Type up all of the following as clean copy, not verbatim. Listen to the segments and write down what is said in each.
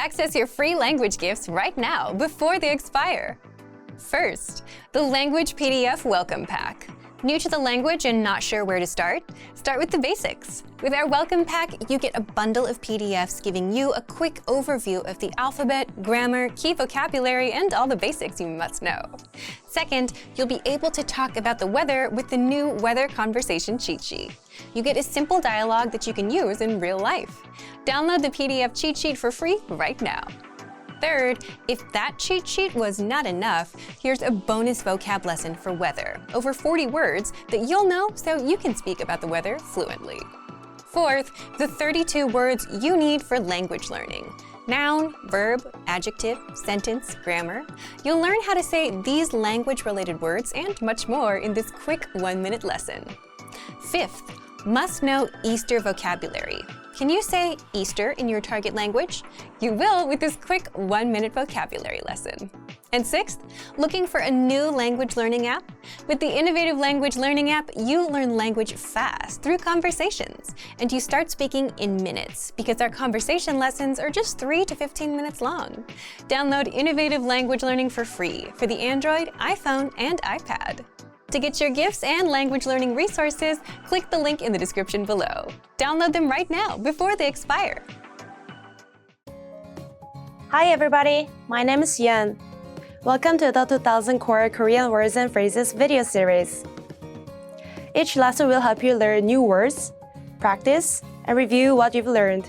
Access your free language gifts right now before they expire. First, the Language PDF Welcome Pack. New to the language and not sure where to start? Start with the basics. With our Welcome Pack, you get a bundle of PDFs giving you a quick overview of the alphabet, grammar, key vocabulary, and all the basics you must know. Second, you'll be able to talk about the weather with the new Weather Conversation cheat sheet. You get a simple dialogue that you can use in real life. Download the PDF cheat sheet for free right now. Third, if that cheat sheet was not enough, here's a bonus vocab lesson for weather, over 40 words that you'll know so you can speak about the weather fluently. Fourth, the 32 words you need for language learning. Noun, verb, adjective, sentence, grammar. You'll learn how to say these language-related words and much more in this quick 1-minute lesson. Fifth, must-know Easter vocabulary. Can you say Easter in your target language? You will with this quick 1-minute vocabulary lesson. And sixth, looking for a new language learning app? With the Innovative Language Learning app, you learn language fast through conversations, and you start speaking in minutes because our conversation lessons are just 3 to 15 minutes long. Download Innovative Language Learning for free for the Android, iPhone, and iPad. To get your gifts and language learning resources, click the link in the description below. Download them right now before they expire. Hi everybody, my name is Yeon. Welcome to the 2000 Core Korean Words and Phrases video series. Each lesson will help you learn new words, practice, and review what you've learned.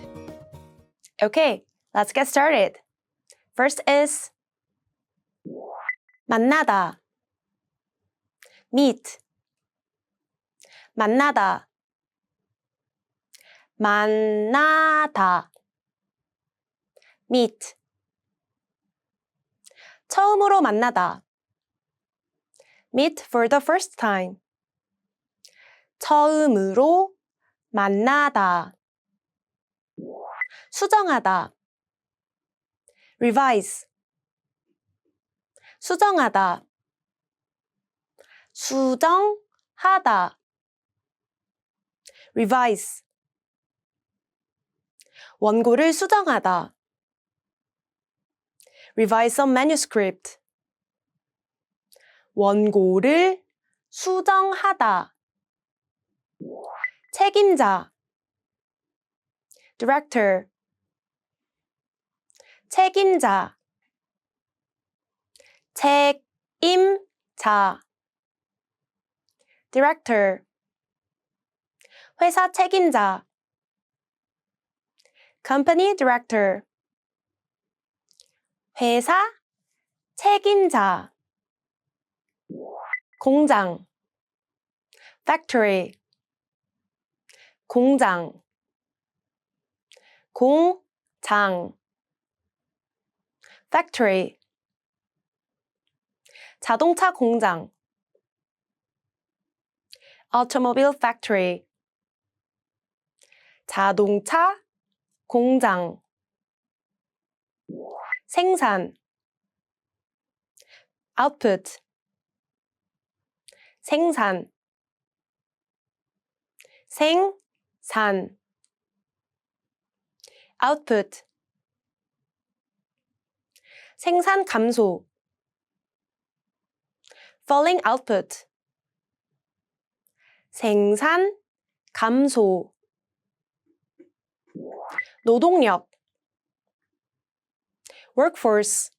Okay, let's get started. First is 만나다. meet. 만나다. 만나다. meet. 처음으로 만나다. meet for the first time. 처음으로 만나다. 수정하다. revise. 수정하다. 수정하다. revise. 원고를 수정하다. revise some manuscript. 원고를 수정하다. 책임자. director. 책임자. 책임자. director. 회사 책임자. company director. 회사 책임자. 공장. factory. 공장. 공장. factory. 자동차 공장. automobile factory. 자동차 공장. 생산. output. 생산. 생산. output. 생산 감소. falling output. 생산 감소. 노동력. workforce.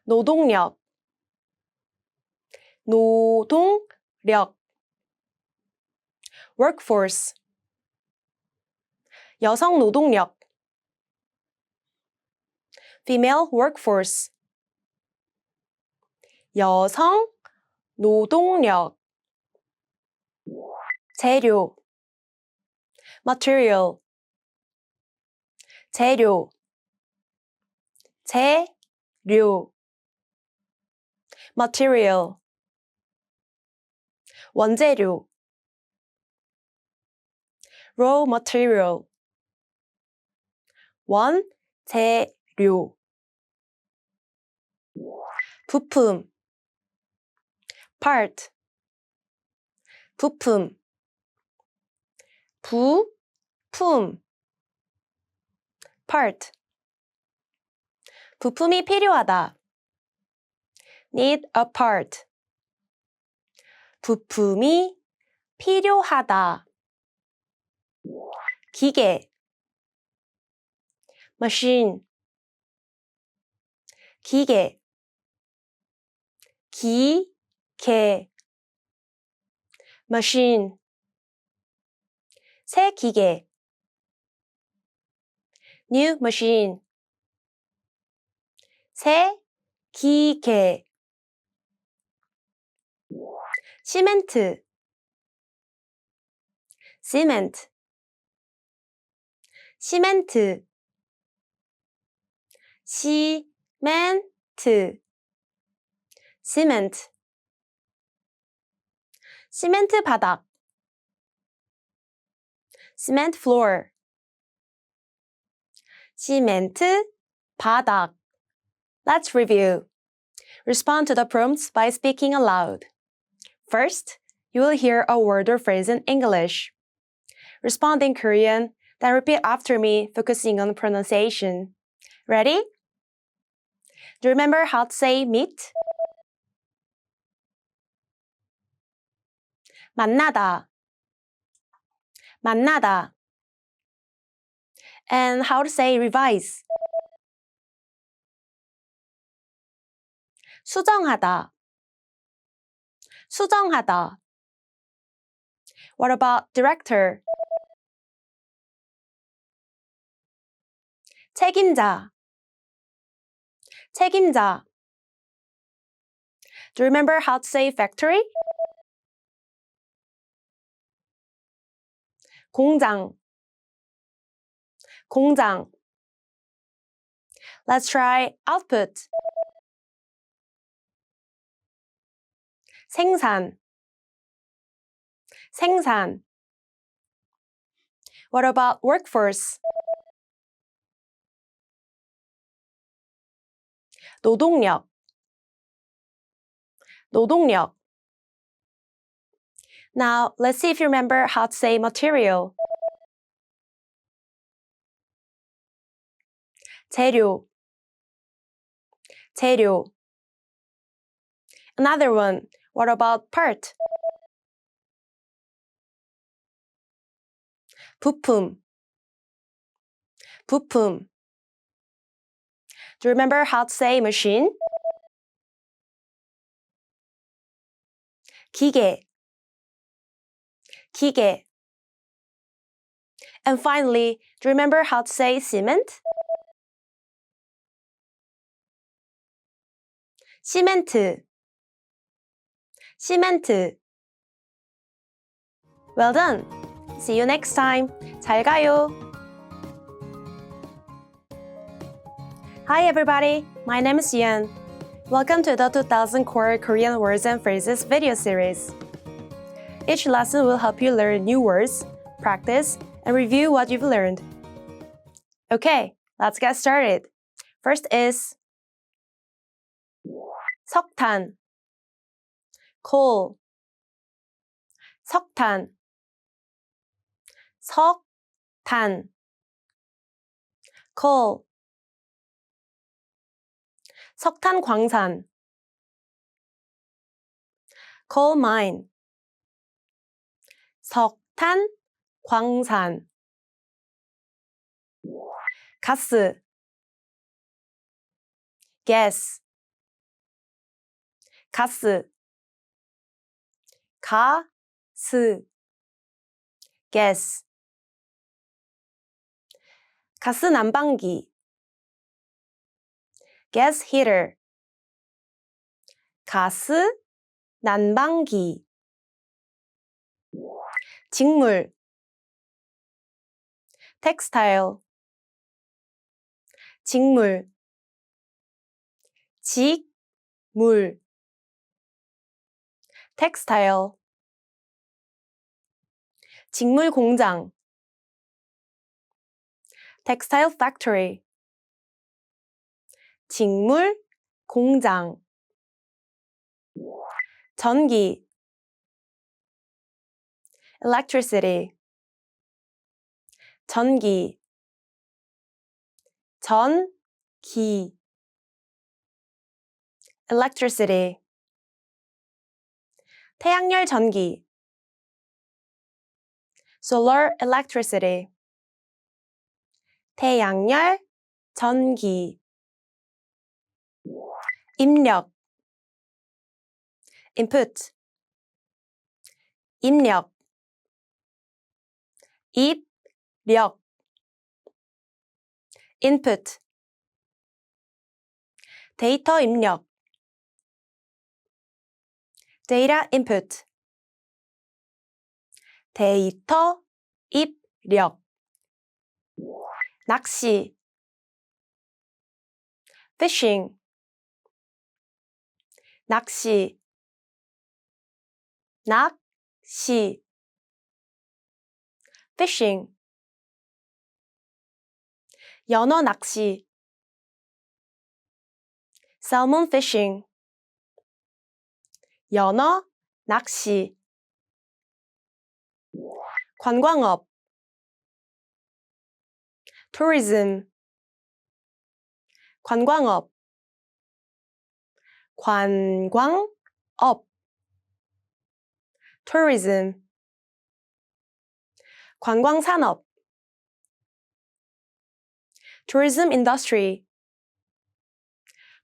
노동력. 노동력. workforce. 여성 노동력. female workforce. 여성 노동력. 재료. material. 재료. 재료. material. 원재료. raw material. 원재료. 부품. part. 부품. 부품. part. 부품이 필요하다. need a part. 부품이 필요하다. 기계. machine. 기계. 기계. machine. 새 기계. new machine. 새 기계. 시멘트. cement. 시멘트. 시멘트. cement. 시멘트 바닥. cement floor. 시멘트 바닥. Let's review. Respond to the prompts by speaking aloud. First, you will hear a word or phrase in English. Respond in Korean, then repeat after me, focusing on pronunciation. Ready? Do you remember how to say meet? 만나다. 만나다. And how to say revise? 수정하다. 수정하다. What about director? 책임자. 책임자. Do you remember how to say factory? 공장. 공장. Let's try output. 생산. 생산. What about workforce? 노동력. 노동력. Now, let's see if you remember how to say material. 재료. 재료. Another one. What about part? 부품. 부품. Do you remember how to say machine? 기계. 기계. And finally, do you remember how to say cement? 시멘트. 시멘트. Well done. See you next time. 잘 가요. Hi everybody, my name is Yeon. Welcome to the 2000 Core Korean Words and Phrases video series. Each lesson will help you learn new words, practice, and review what you've learned. Okay, let's get started. First is 석탄, coal. 석탄, 석탄, coal. 석탄 광산, coal mine. 석탄 광산. 가스, gas. 가스, 가스, gas. 가스 난방기, gas heater. 가스 난방기. 직물, textile. 직물, 직물. textile. 직물 공장, textile factory. 직물 공장. 전기, electricity. 전기, 전기. electricity. 태양열 전기. solar electricity. 태양열 전기. 입력. input. 입력. 입력. input. 데이터 입력. data input. 데이터 입력. 낚시. fishing. 낚시. 낚시. fishing. 연어 낚시. salmon fishing. 연어 낚시. 관광업. tourism. 관광업. 관광업. tourism. 관광산업. tourism industry.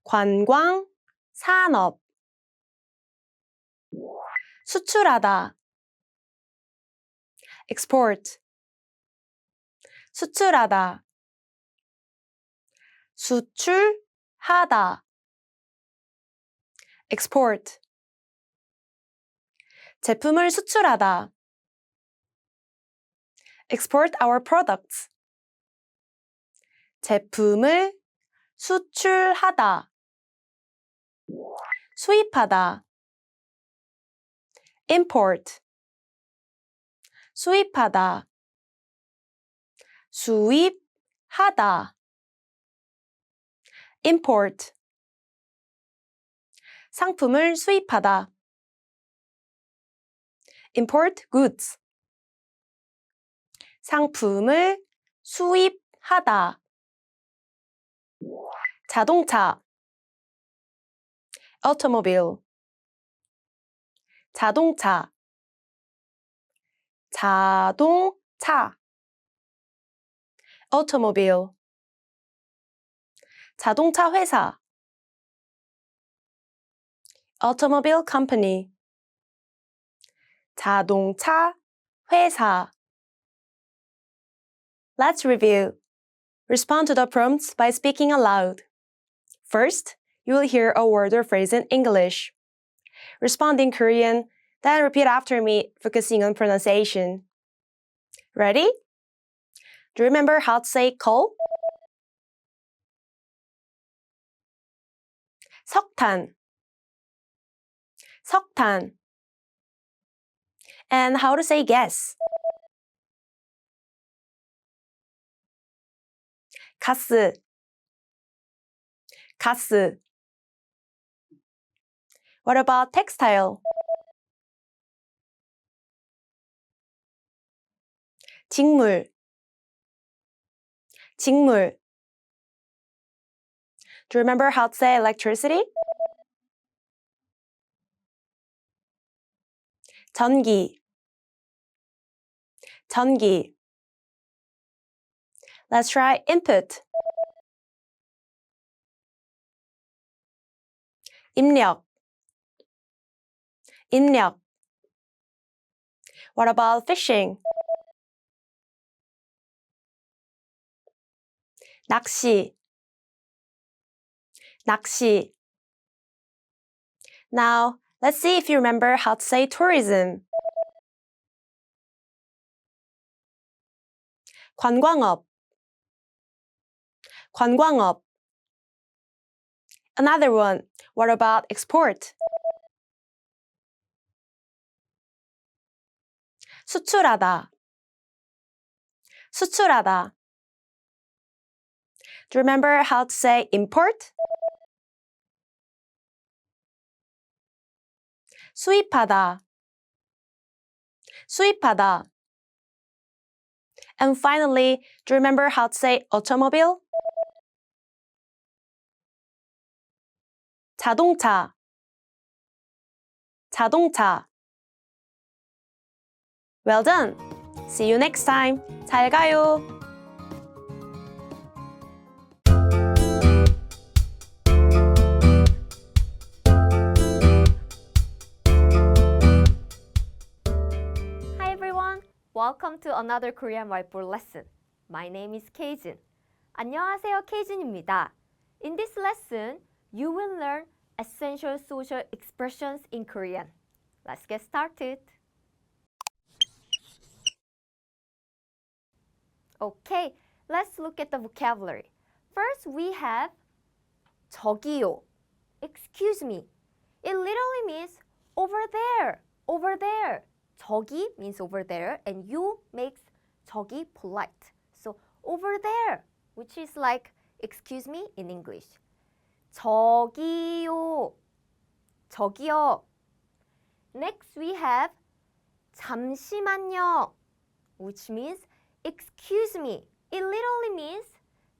관광산업. 수출하다. export. 수출하다. 수출하다. export. 제품을 수출하다. export our products. 제품을 수출하다. 수입하다. import. 수입하다. 수입하다. import. 상품을 수입하다. import goods. 상품을 수입하다. 자동차. automobile. 자동차. 자동차. automobile. 자동차 회사. automobile company. 자동차 회사. Let's review. Respond to the prompts by speaking aloud. First, you will hear a word or phrase in English. Respond in Korean, then repeat after me, focusing on pronunciation. Ready? Do you remember how to say coal? 석탄. 석탄. And how to say gas? 가스. 가스. What about textile? 직물. 직물. Do you remember how to say electricity? 전기. 전기. Let's try input. 입력. 입력. What about fishing? 낚시. 낚시. Now, let's see if you remember how to say tourism. 관광업. 관광업. Another one. What about export? 수출하다. 수출하다. Do you remember how to say import? 수입하다. 수입하다. And finally, do you remember how to say automobile? 자동차 자동차 Well done! See you next time! 잘 가요! Hi everyone! Welcome to another Korean whiteboard lesson. My name is Keijin. 안녕하세요, Keijin입니다. In this lesson, you will learn essential social expressions in Korean. Let's get started. Okay, let's look at the vocabulary. First, we have 저기요. Excuse me. It literally means over there, over there. 저기 means over there, and you makes 저기 polite. So over there, which is like excuse me in English. 저기요. 저기요. Next we have 잠시만요, which means excuse me. It literally means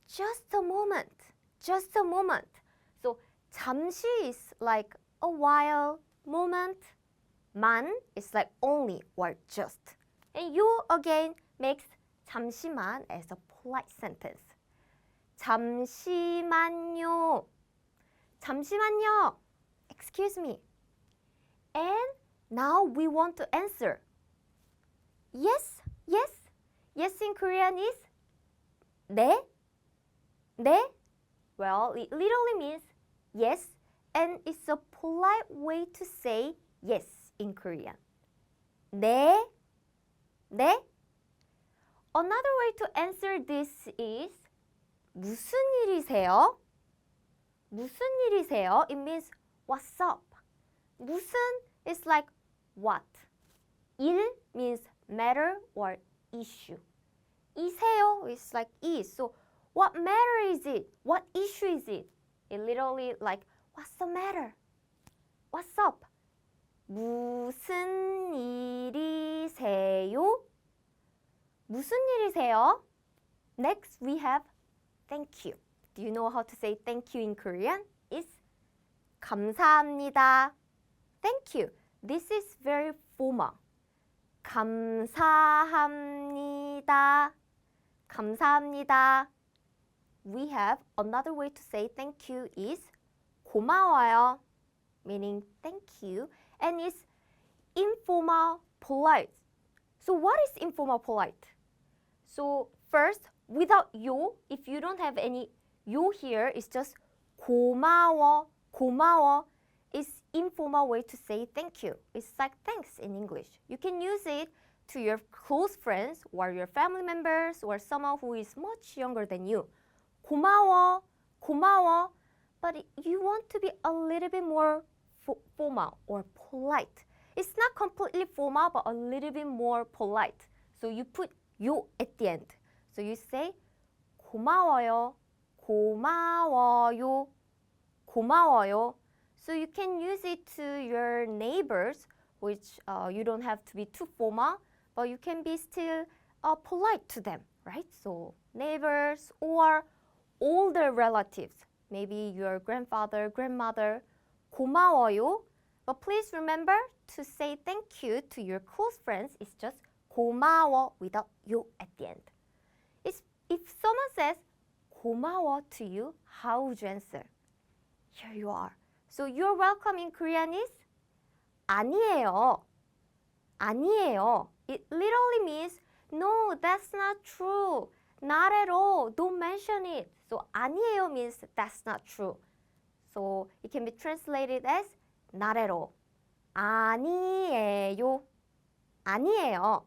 just a moment. Just a moment. So 잠시 is like a while, moment. 만 is like only or just. And you again makes 잠시만 as a polite sentence. 잠시만요. 잠시만요. Excuse me. And now we want to answer. Yes, yes. Yes in Korean is 네? 네? Well, it literally means yes, and it's a polite way to say yes in Korean. 네? 네? Another way to answer this is 무슨 일이세요? 무슨 일이세요? It means what's up? 무슨 is like what? 일 means matter or issue. 이세요 is like is. So what matter is it? What issue is it? It literally like what's the matter? What's up? 무슨 일이세요? 무슨 일이세요? Next we have thank you. Do you know how to say thank you in Korean? It's 감사합니다. Thank you. This is very formal. 감사합니다. 감사합니다. We have another way to say thank you is 고마워요, meaning thank you, and it's informal polite. So what is informal polite? So first, without you, if you don't have any you here, it's just 고마워, 고마워. It's informal way to say thank you. It's like thanks in English. You can use it to your close friends or your family members or someone who is much younger than you. 고마워, 고마워. But you want to be a little bit more formal or polite. It's not completely formal, but a little bit more polite. So you put 요 at the end. So you say 고마워요, 고마워요, 고마워요. So you can use it to your neighbors, which you don't have to be too formal, but you can be still polite to them, right? So neighbors or older relatives, maybe your grandfather, grandmother, 고마워요. But please remember to say thank you to your close friends. It's just 고마워 without 요 at the end. If someone says 고마워 to you, how would you answer? Here you are. So you're welcome in Korean is 아니에요. 아니에요. It literally means no, that's not true. Not at all. Don't mention it. So 아니에요 means that's not true. So it can be translated as not at all. 아니에요. 아니에요.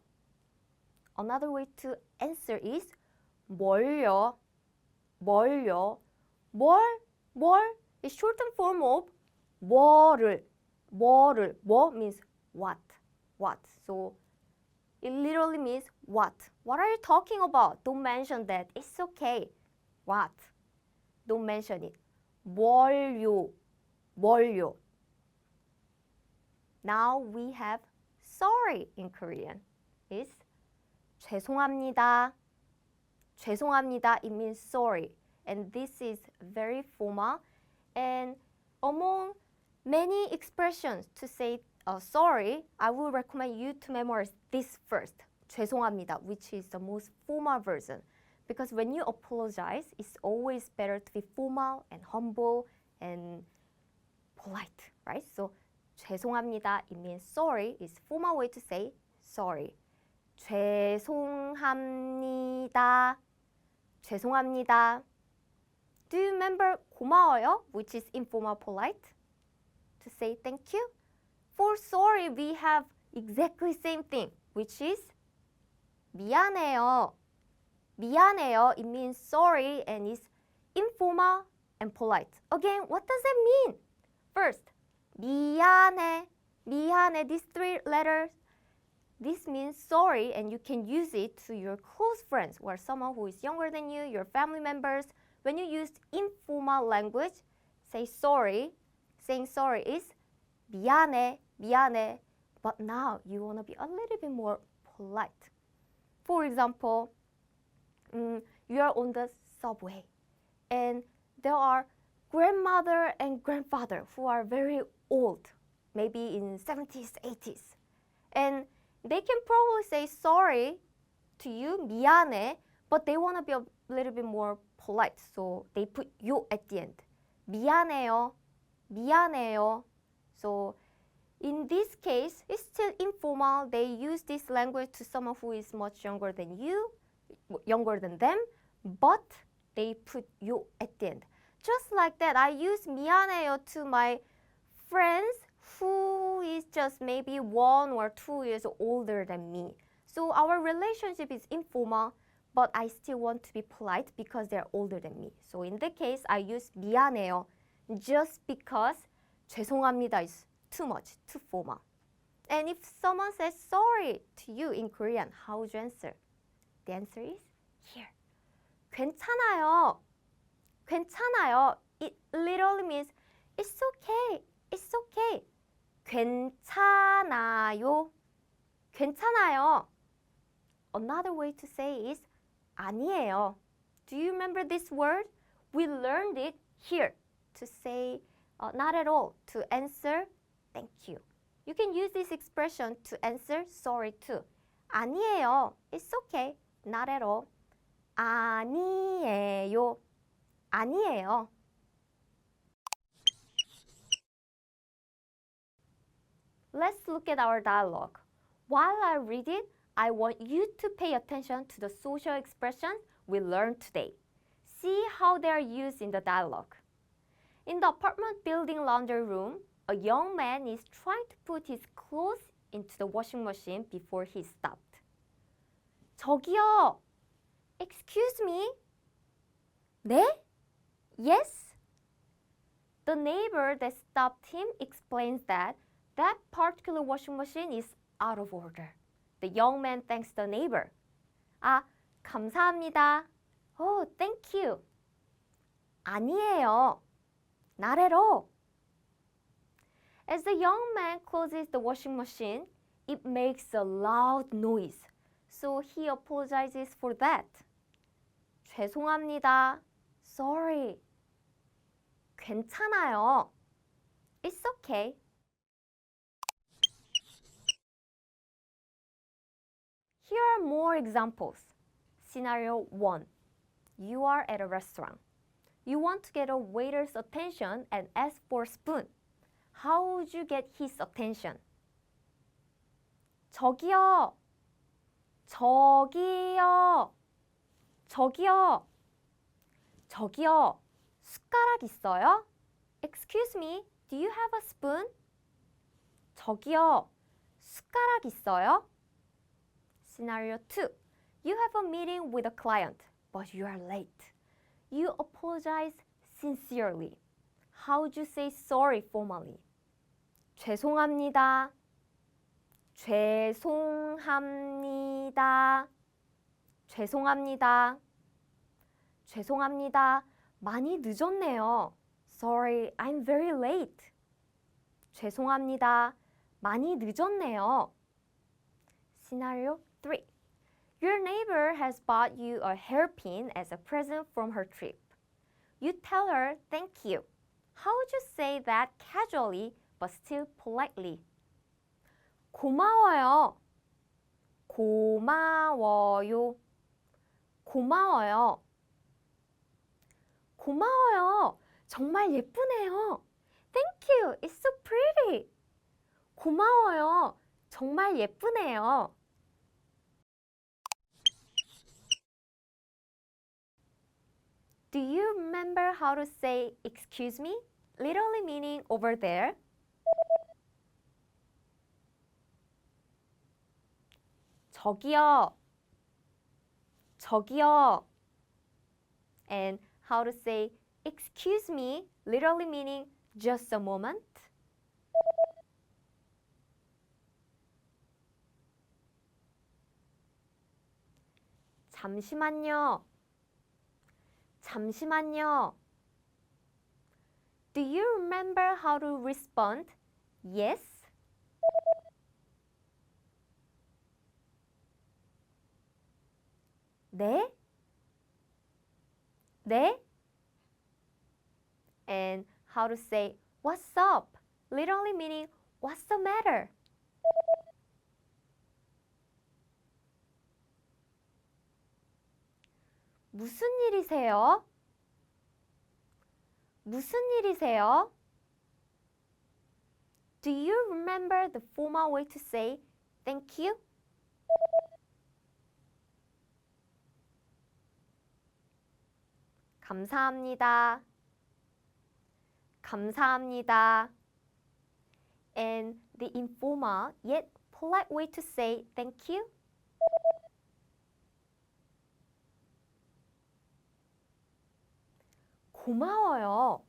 Another way to answer is 뭘요. 뭘요. 뭘 is shortened form of 뭐를. 뭐 means what. So it literally means what. What are you talking about? Don't mention that. It's okay. What? Don't mention it. 뭘요. Now we have sorry in Korean. It's 죄송합니다. 죄송합니다. It means sorry. And this is very formal. And among many expressions to say sorry, I will recommend you to memorize this first. 죄송합니다, which is the most formal version. Because when you apologize, it's always better to be formal and humble and polite, right? So 죄송합니다, it means sorry, is formal way to say sorry. 죄송합니다. 죄송합니다. Do you remember 고마워요, which is informal polite? To say thank you. For sorry, we have exactly same thing, which is 미안해요. 미안해요, it means sorry and is informal and polite. Again, what does that mean? First, 미안해. 미안해, these three letters. This means sorry, and you can use it to your close friends or someone who is younger than you, your family members. When you use informal language, say sorry. Saying sorry is 미안해, 미안해. But now you want to be a little bit more polite. For example, you are on the subway, and there are grandmother and grandfather who are very old, maybe in 70s, 80s. And they can probably say sorry to you, 미안해, but they want to be a little bit more polite, so they put 요 at the end. 미안해요, 미안해요. So in this case, it's still informal. They use this language to someone who is much younger than you, younger than them, but they put 요 at the end. Just like that, I use 미안해요 to my friends who is just maybe 1 or 2 years older than me. So our relationship is informal, but I still want to be polite because they're older than me. So in that case, I use 미안해요 just because 죄송합니다 is too much, too formal. And if someone says sorry to you in Korean, how would you answer? The answer is here. 괜찮아요. 괜찮아요. It literally means it's okay. It's okay. 괜찮아요. 괜찮아요. Another way to say is 아니에요. Do you remember this word? We learned it here to say not at all, to answer thank you. You can use this expression to answer sorry too. 아니에요. It's okay. Not at all. 아니에요. 아니에요. Let's look at our dialogue. While I read it, I want you to pay attention to the social expressions we learned today. See how they are used in the dialogue. In the apartment building laundry room, a young man is trying to put his clothes into the washing machine before he stopped. 저기요. Excuse me? 네? Yes? The neighbor that stopped him explains that that particular washing machine is out of order. The young man thanks the neighbor. 아, 감사합니다. Oh, thank you. 아니에요. Not at all. As the young man closes the washing machine, it makes a loud noise. So he apologizes for that. 죄송합니다. Sorry. 괜찮아요. It's okay. Here are more examples. Scenario 1. You are at a restaurant. You want to get a waiter's attention and ask for a spoon. How would you get his attention? 저기요. 저기요. 저기요. 저기요. 숟가락 있어요? Excuse me, do you have a spoon? 저기요. 숟가락 있어요? Scenario 2. You have a meeting with a client, but you are late. You apologize sincerely. How would you say sorry formally? 죄송합니다. 죄송합니다. 죄송합니다. 죄송합니다. 많이 늦었네요. Sorry, I'm very late. 죄송합니다. 많이 늦었네요. Scenario 3. Your neighbor has bought you a hairpin as a present from her trip. You tell her thank you. how would you say that casually but still politely? 고마워요. 고마워요. 고마워요. 고마워요. 정말 예쁘네요. Thank you. It's so pretty. 고마워요. 정말 예쁘네요. Do you remember how to say excuse me? Literally meaning over there. 저기요. 저기요. And how to say excuse me, literally meaning just a moment. 잠시만요. 잠시만요. Do you remember how to respond? Yes. 네? 네? And how to say what's up? Literally meaning what's the matter? 무슨 일이세요? 무슨 일이세요? Do you remember the formal way to say thank you? 감사합니다. 감사합니다. And the informal yet polite way to say thank you? 고마워요.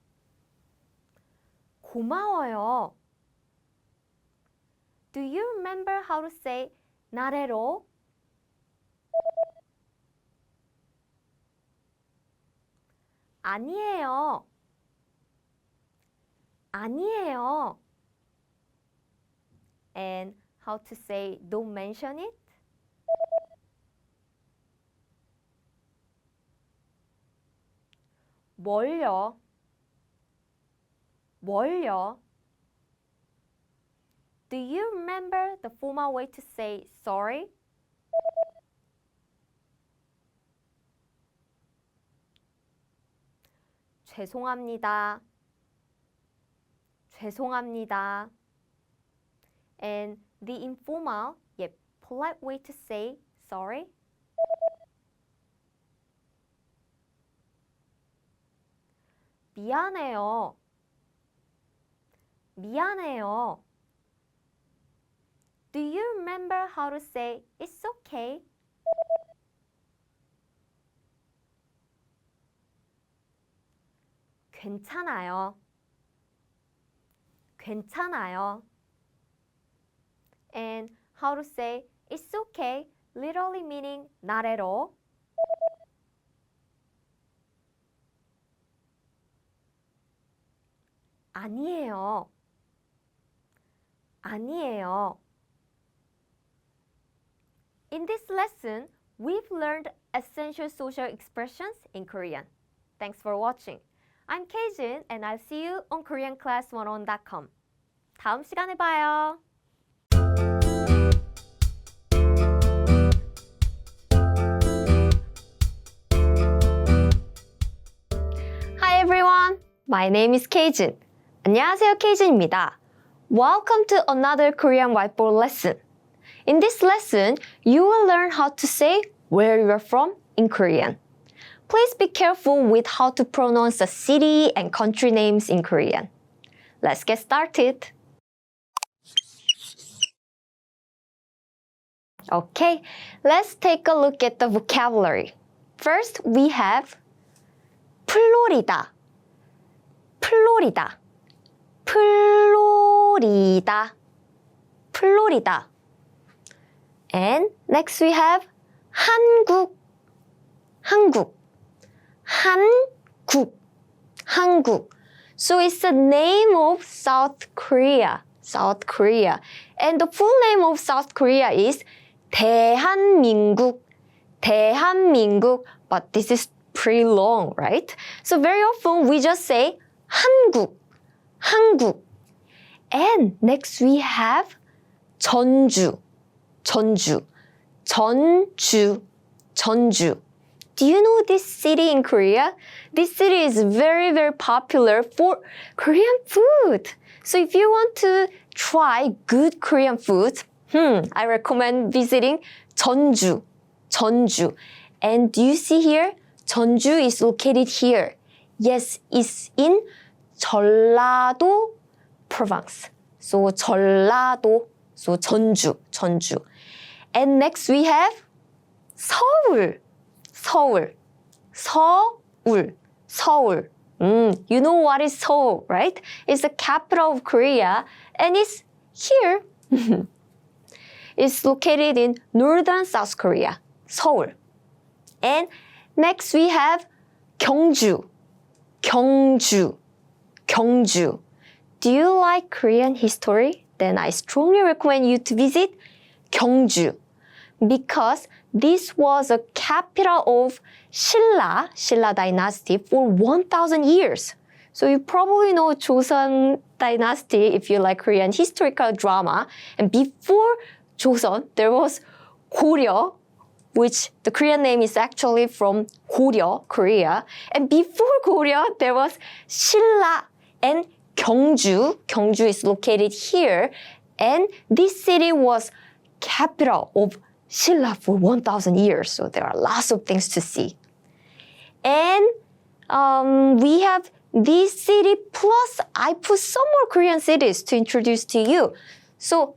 고마워요. Do you remember how to say not at all? 아니에요. 아니에요. And how to say don't mention it? 뭘요? 뭘요? Do you remember the formal way to say sorry? 죄송합니다. 죄송합니다. And the informal yet polite way to say sorry? 미안해요. 미안해요. Do you remember how to say it's okay? 괜찮아요. 괜찮아요. And how to say it's okay, literally meaning not at all. 아니에요. 아니에요. In this lesson, we've learned essential social expressions in Korean. Thanks for watching. I'm Kejin and I'll see you on koreanclass101.com. 다음 시간에 봐요. Hi everyone, my name is Kejin. 안녕하세요, Kejin입니다. Welcome to another Korean whiteboard lesson. In this lesson, you will learn how to say where you are from in Korean. Please be careful with how to pronounce the city and country names in Korean. Let's get started. Okay, let's take a look at the vocabulary. First, we have 플로리다, 플로리다, 플로리다, 플로리다. And next we have 한국, 한국, 한국, 한국. So it's the name of South Korea, South Korea. And the full name of South Korea is 대한민국, 대한민국. But this is pretty long, right? So very often we just say 한국, 한국. And next we have 전주, 전주, 전주, 전주. Do you know this city in Korea? This city is very, very popular for Korean food. So if you want to try good Korean food, I recommend visiting 전주, 전주. And do you see here? 전주 is located here. Yes, it's in 전라도 province. So 전라도, so 전주, 전주. And next we have 서울, 서울, 서울, 서울. You know what is Seoul, right? It's the capital of Korea and it's here. It's located in northern South Korea, Seoul. And next we have 경주, 경주, 경주. Do you like Korean history? Then I strongly recommend you to visit 경주 because this was a capital of Silla dynasty for 1,000 years. So you probably know Joseon dynasty if you like Korean historical drama. And before Joseon, there was Goryeo, which the Korean name is actually from Goryeo, Korea. And before Goryeo, there was Silla and Gyeongju. Gyeongju is located here. And this city was capital of Silla for 1,000 years. So there are lots of things to see. And we have this city plus I put some more Korean cities to introduce to you. So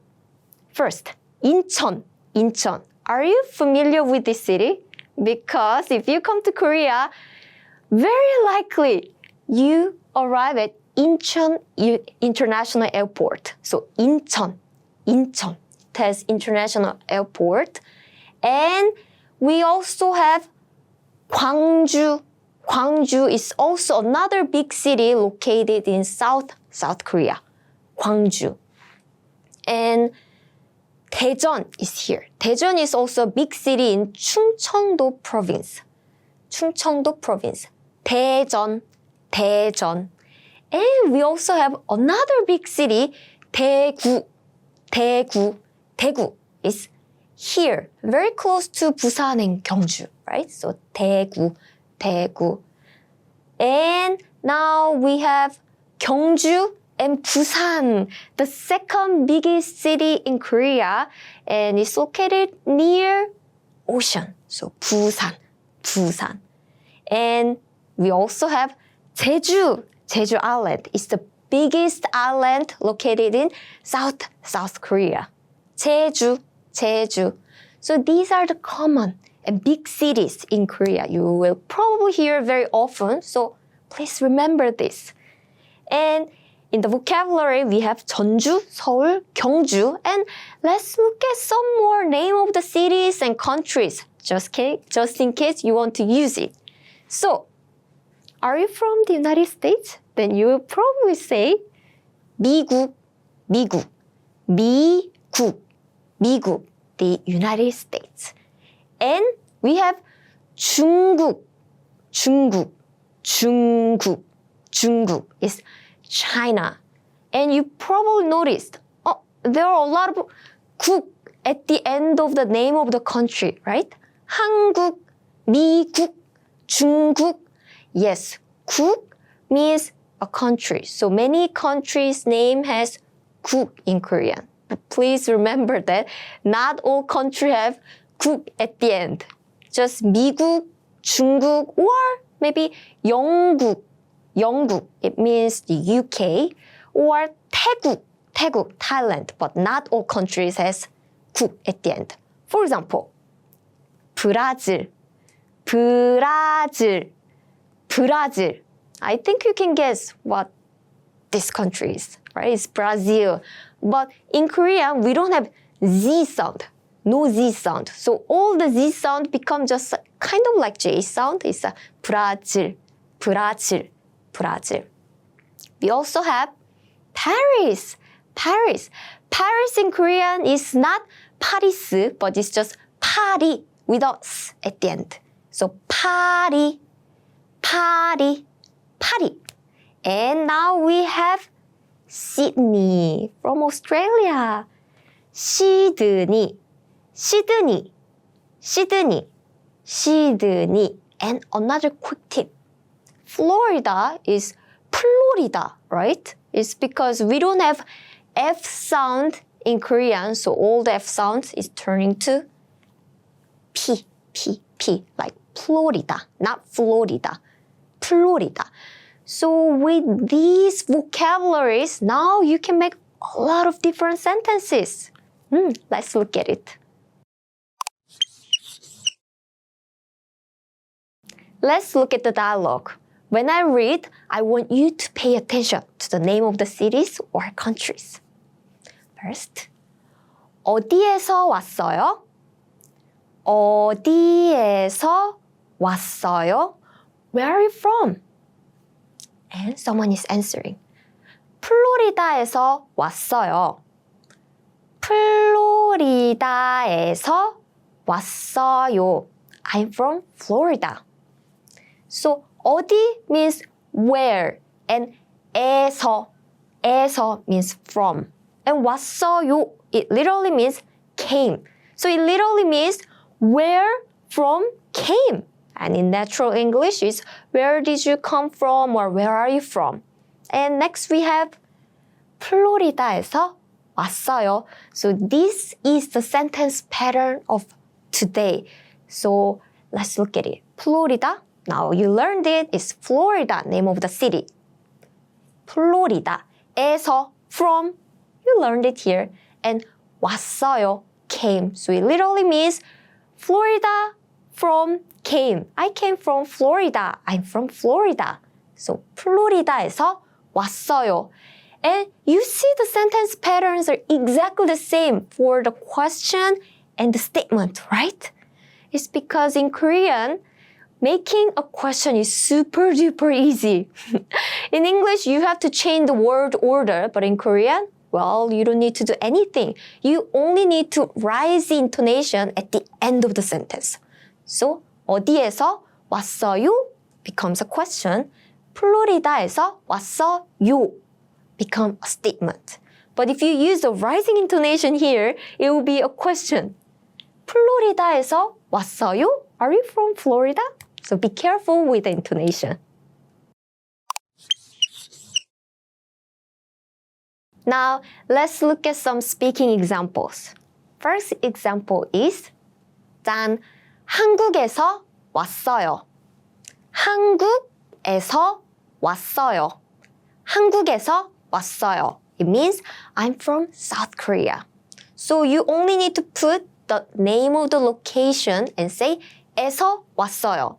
first, Incheon, Incheon. Are you familiar with this city? Because if you come to Korea, very likely you arrive at Incheon International Airport. So Incheon, Incheon has International Airport. And we also have Gwangju. Gwangju is also another big city located in South Korea. Gwangju. And Daejeon is here. Daejeon is also a big city in Chungcheongdo province. Chungcheongdo province. Daejeon, Daejeon. And we also have another big city, Daegu. Daegu. Daegu is here, very close to Busan and Gyeongju, right? So Daegu, Daegu. And now we have Gyeongju and Busan, the second biggest city in Korea, and it's located near ocean. So Busan, Busan. And we also have Jeju, Jeju Island. It's the biggest island located in South Korea. Jeju, Jeju. So these are the common and big cities in Korea. You will probably hear very often, so please remember this. And in the vocabulary, we have Jeonju, Seoul, Gyeongju, and let's look at some more name of the cities and countries, just in case you want to use it. So, are you from the United States? Then you will probably say 미국, 미국, 미국, 미국, the United States. And we have 중국, 중국, 중국, 중국 is China. And you probably noticed, there are a lot of 국 at the end of the name of the country, right? 한국, 미국, 중국. Yes, 국 means a country. So many countries' name has 국 in Korean. But please remember that not all countries have 국 at the end. Just 미국, 중국, or maybe 영국. 영국, it means the UK, or 태국, 태국, Thailand, but not all countries has 국 at the end. For example, 브라질, 브라질, 브라질. I think you can guess what this country is, right? It's Brazil. But in Korean, we don't have Z sound, no Z sound. So all the Z sound become just kind of like J sound. It's a Brazil, Brazil, Brazil. We also have Paris, Paris. Paris in Korean is not Paris, but it's just Paris without S at the end. So Paris, Paris, Paris. And now we have Sydney from Australia. Sydney, Sydney, Sydney, Sydney. And another quick tip. Florida is Florida, right? It's because we don't have F sound in Korean, so all the F sounds is turning to P, P, P, like Florida, not Florida, Florida. So with these vocabularies, now you can make a lot of different sentences. Let's look at it. Let's look at the dialogue. When I read, I want you to pay attention to the name of the cities or countries. First, 어디에서 왔어요? 어디에서 왔어요? Where are you from? And someone is answering. 플로리다에서 왔어요. 플로리다에서 왔어요. I'm from Florida. So 어디 means where and 에서 means from. And 왔어요, it literally means came. So it literally means where from came. And in natural English is where did you come from or where are you from? And next we have 플로리다에서 왔어요. So this is the sentence pattern of today. So let's look at it. Florida. Now you learned it. It's Florida, name of the city. 플로리다에서 from. You learned it here. And 왔어요, came. So it literally means Florida from came. I came from Florida. I'm from Florida. So 플로리다에서 왔어요. And you see the sentence patterns are exactly the same for the question and the statement, right? It's because in Korean, making a question is super duper easy. In English, you have to change the word order, but in Korean, well, you don't need to do anything. You only need to raise the intonation at the end of the sentence. So, 어디에서 왔어요? Becomes a question. 플로리다에서 왔어요? Become a statement. But if you use the rising intonation here, it will be a question. 플로리다에서 왔어요? Are you from Florida? So be careful with the intonation. Now, let's look at some speaking examples. First example is 짠, 한국에서 왔어요. 한국에서 왔어요. 한국에서 왔어요. It means I'm from South Korea. So you only need to put the name of the location and say 에서 왔어요.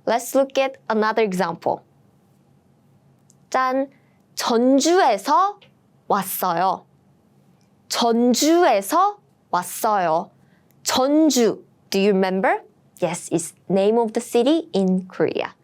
Let's look at another example. 짠, 전주에서 왔어요. 전주에서 왔어요. 전주. Do you remember? Yes, it's name of the city in Korea.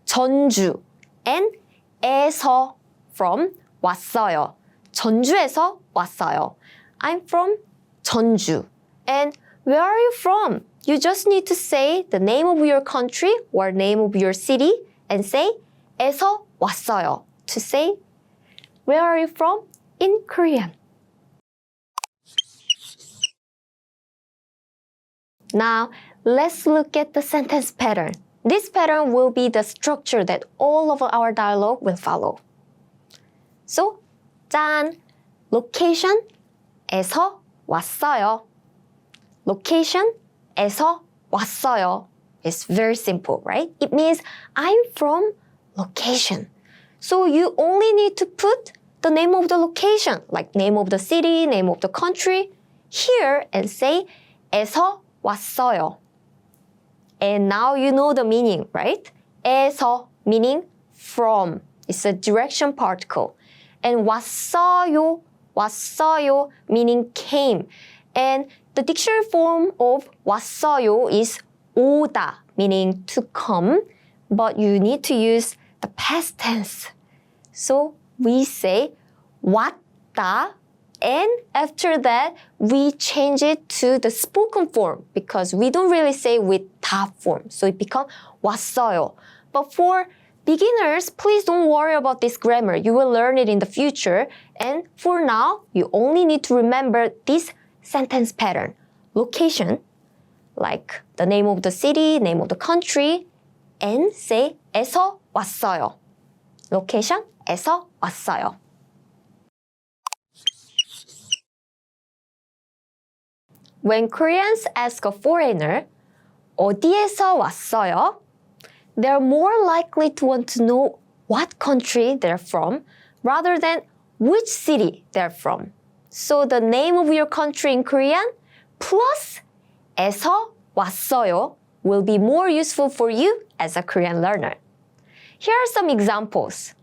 전주. And 에서 from 왔어요. 전주에서 왔어요. I'm from 전주. And where are you from? You just need to say the name of your country or name of your city and say 에서 왔어요. To say where are you from in Korean. Now, let's look at the sentence pattern. This pattern will be the structure that all of our dialogue will follow. So, 짠, location에서 왔어요. location에서 왔어요. It's very simple, right? It means I'm from location. So you only need to put the name of the location, like name of the city, name of the country, here and say 에서 왔어요. And now you know the meaning, right? 에서 meaning from. It's a direction particle. And 왔어요, 왔어요 meaning came. And the dictionary form of 왔어요 is 오다, meaning to come, but you need to use the past tense. So we say 왔다, and after that, we change it to the spoken form because we don't really say with 다 form. So it becomes 왔어요. But for Beginners, please don't worry about this grammar. You will learn it in the future. And for now, you only need to remember this sentence pattern. Location, like the name of the city, name of the country, and say 에서 왔어요. Location, 에서 왔어요. When Koreans ask a foreigner, 어디에서 왔어요? They're more likely to want to know what country they're from rather than which city they're from. So the name of your country in Korean plus 에서 왔어요 will be more useful for you as a Korean learner. Here are some examples.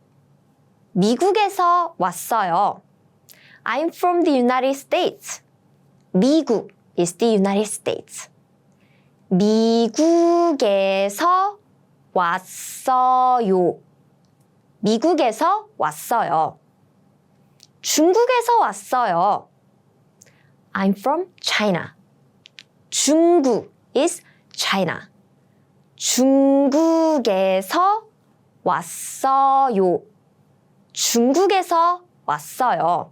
미국에서 왔어요. I'm from the United States. 미국 is the United States. 미국에서 왔어요. 미국에서 왔어요. 중국에서 왔어요. I'm from China. 중국 is China. 중국에서 왔어요. 중국에서 왔어요.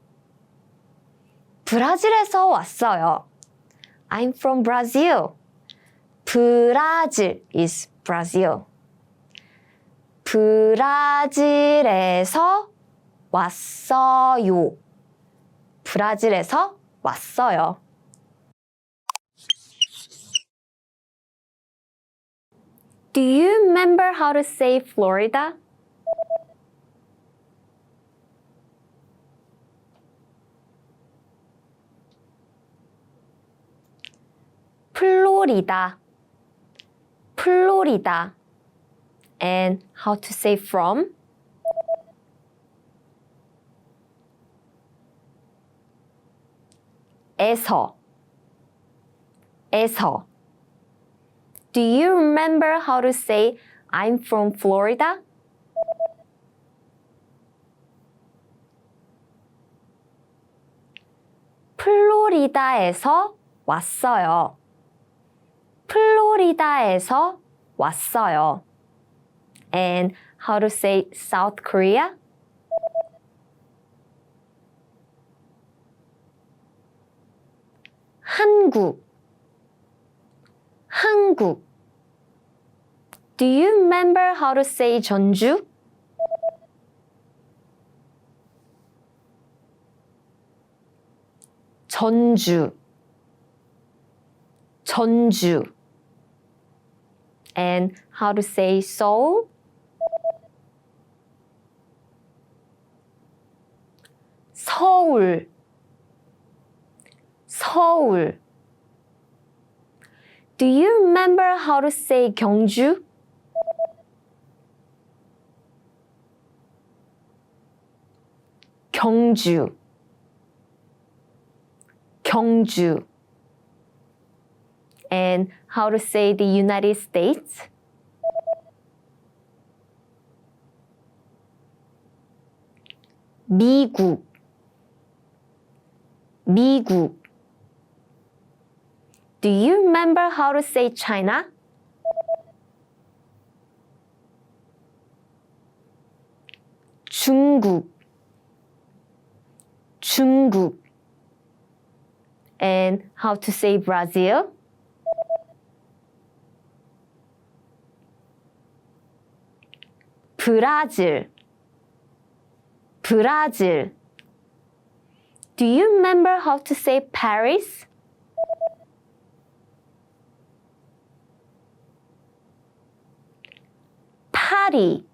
브라질에서 왔어요. I'm from Brazil. 브라질 is Brazil. 브라질에서 왔어요. 브라질에서 왔어요. Do you remember how to say Florida? 플로리다. 플로리다. And how to say from? 에서. 에서. Do you remember how to say I'm from Florida? 플로리다에서 왔어요. 플로리다에서 왔어요. And how to say South Korea? 한국. 한국. Do you remember how to say 전주? 전주. 전주. And how to say Seoul? 서울. 서울. Do you remember how to say 경주? 경주. 경주. And how to say the United States? 미국. 미국. Do you remember how to say China? 중국. 중국. And how to say Brazil? 브라질. 브라질. Do you remember how to say Paris? 파리.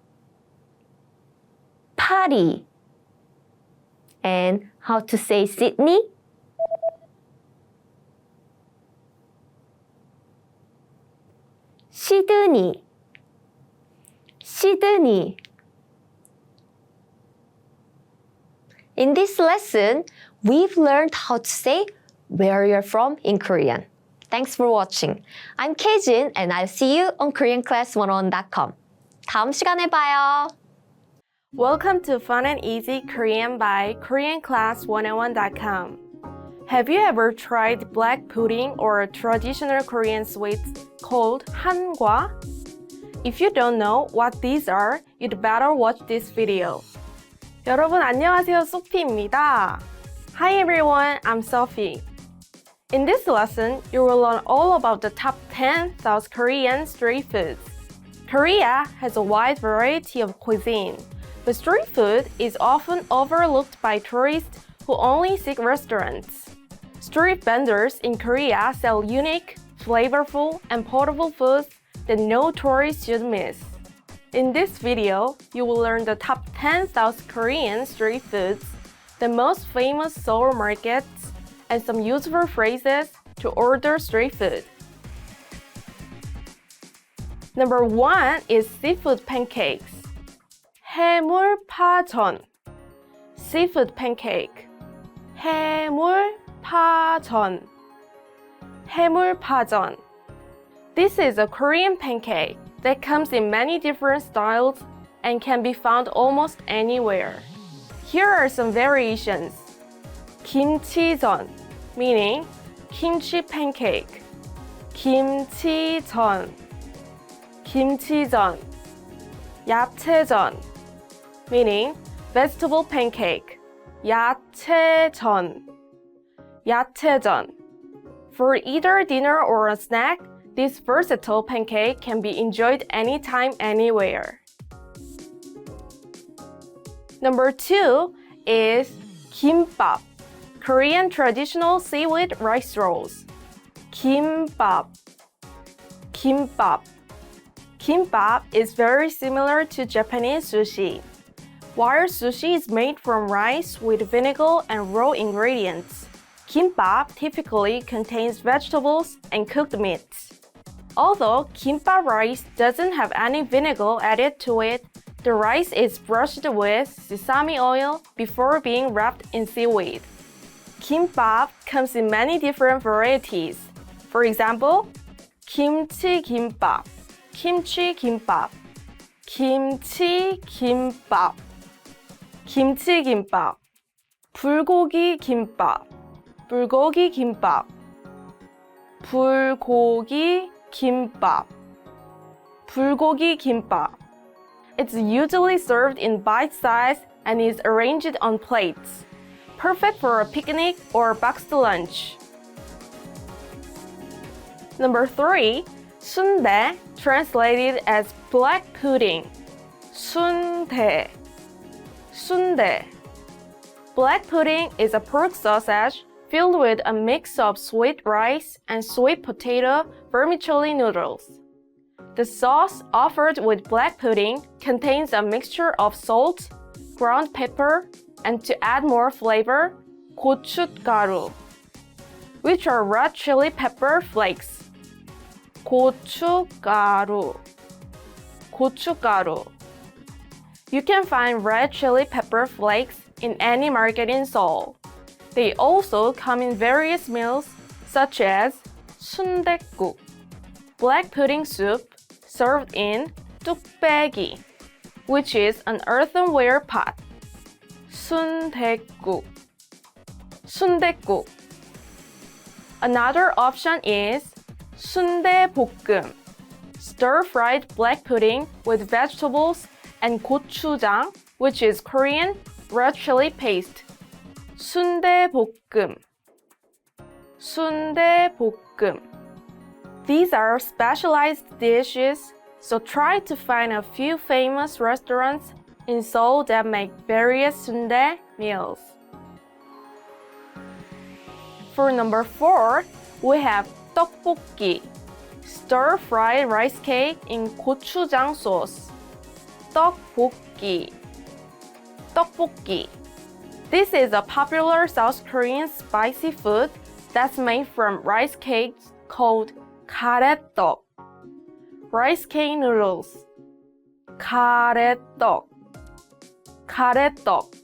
파리. And how to say Sydney? 시드니. 시드니. In this lesson, we've learned how to say where you're from in Korean. Thanks for watching. I'm Kejin and I'll see you on KoreanClass101.com. 다음 시간에 봐요. Welcome to Fun and Easy Korean by KoreanClass101.com. Have you ever tried black pudding or a traditional Korean sweet called hangwa? If you don't know what these are, you'd better watch this video. 여러분 안녕하세요, 소피입니다. Hi everyone, I'm Sophie. In this lesson, you will learn all about the top 10 South Korean street foods. Korea has a wide variety of cuisine, but street food is often overlooked by tourists who only seek restaurants. Street vendors in Korea sell unique, flavorful, and portable foods that no tourist should miss. In this video, you will learn the top 10 South Korean street foods, the most famous Seoul markets, and some useful phrases to order street food. Number 1 is seafood pancakes. 해물파전. Seafood pancake. 해물파전. 해물파전. This is a Korean pancake that comes in many different styles and can be found almost anywhere. Here are some variations. 김치전, meaning kimchi pancake. 김치전. 김치전. 야채전, meaning vegetable pancake. 야채전. 야채전. For either dinner or a snack, this versatile pancake can be enjoyed anytime, anywhere. Number 2 is kimbap, Korean traditional seaweed rice rolls. Kimbap. Kimbap. Kimbap is very similar to Japanese sushi. While sushi is made from rice with vinegar and raw ingredients, kimbap typically contains vegetables and cooked meats. Although kimbap rice doesn't have any vinegar added to it, the rice is brushed with sesame oil before being wrapped in seaweed. Kimbap comes in many different varieties. For example, kimchi kimbap, kimchi kimbap, kimchi kimbap, kimchi kimbap, 불고기 kimbap, 불고기 kimbap, 불고기 kimbap, 불고기 kimbap. It's usually served in bite-size and is arranged on plates, perfect for a picnic or boxed lunch. Number 3, sundae, translated as black pudding. sundae. Sundae. Black pudding is a pork sausage filled with a mix of sweet rice and sweet potato vermicelli noodles. The sauce offered with black pudding contains a mixture of salt, ground pepper, and to add more flavor, 고춧가루, which are red chili pepper flakes. 고춧가루. 고춧가루. You can find red chili pepper flakes in any market in Seoul. They also come in various meals such as 순댓국, black pudding soup served in 뚝배기, which is an earthenware pot. 순댓국. 순댓국. Another option is 순대볶음, stir-fried black pudding with vegetables and gochujang, which is Korean red chili paste. 순대볶음. 순대볶음. These are specialized dishes, so try to find a few famous restaurants in Seoul that make various sundae meals. For number 4, we have 떡볶이, stir-fried rice cake in gochujang sauce. 떡볶이. 떡볶이. This is a popular South Korean spicy food that's made from rice cakes called 가래떡. Rice cake noodles. 가래떡. 가래떡.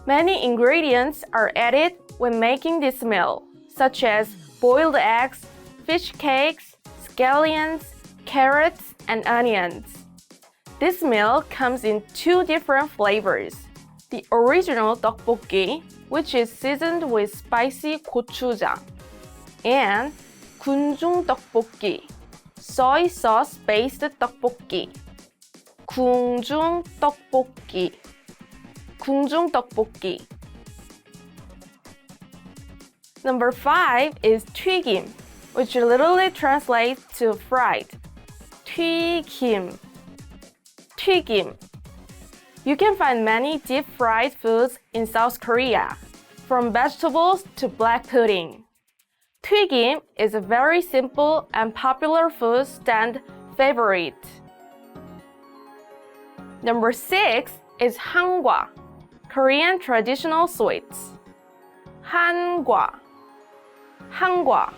Many ingredients are added when making this meal, such as boiled eggs, fish cakes, scallions, carrots, and onions. This meal comes in 2 different flavors. The original 떡볶이, which is seasoned with spicy gochujang, and 군중 떡볶이, soy sauce based 떡볶이. 궁중 떡볶이. 궁중 떡볶이. Number 5 is 튀김, which literally translates to fried. 튀김. 튀김. You can find many deep-fried foods in South Korea, from vegetables to black pudding. 튀김 is a very simple and popular food stand favorite. Number 6 is hangwa, Korean traditional sweets. hangwa. hangwa.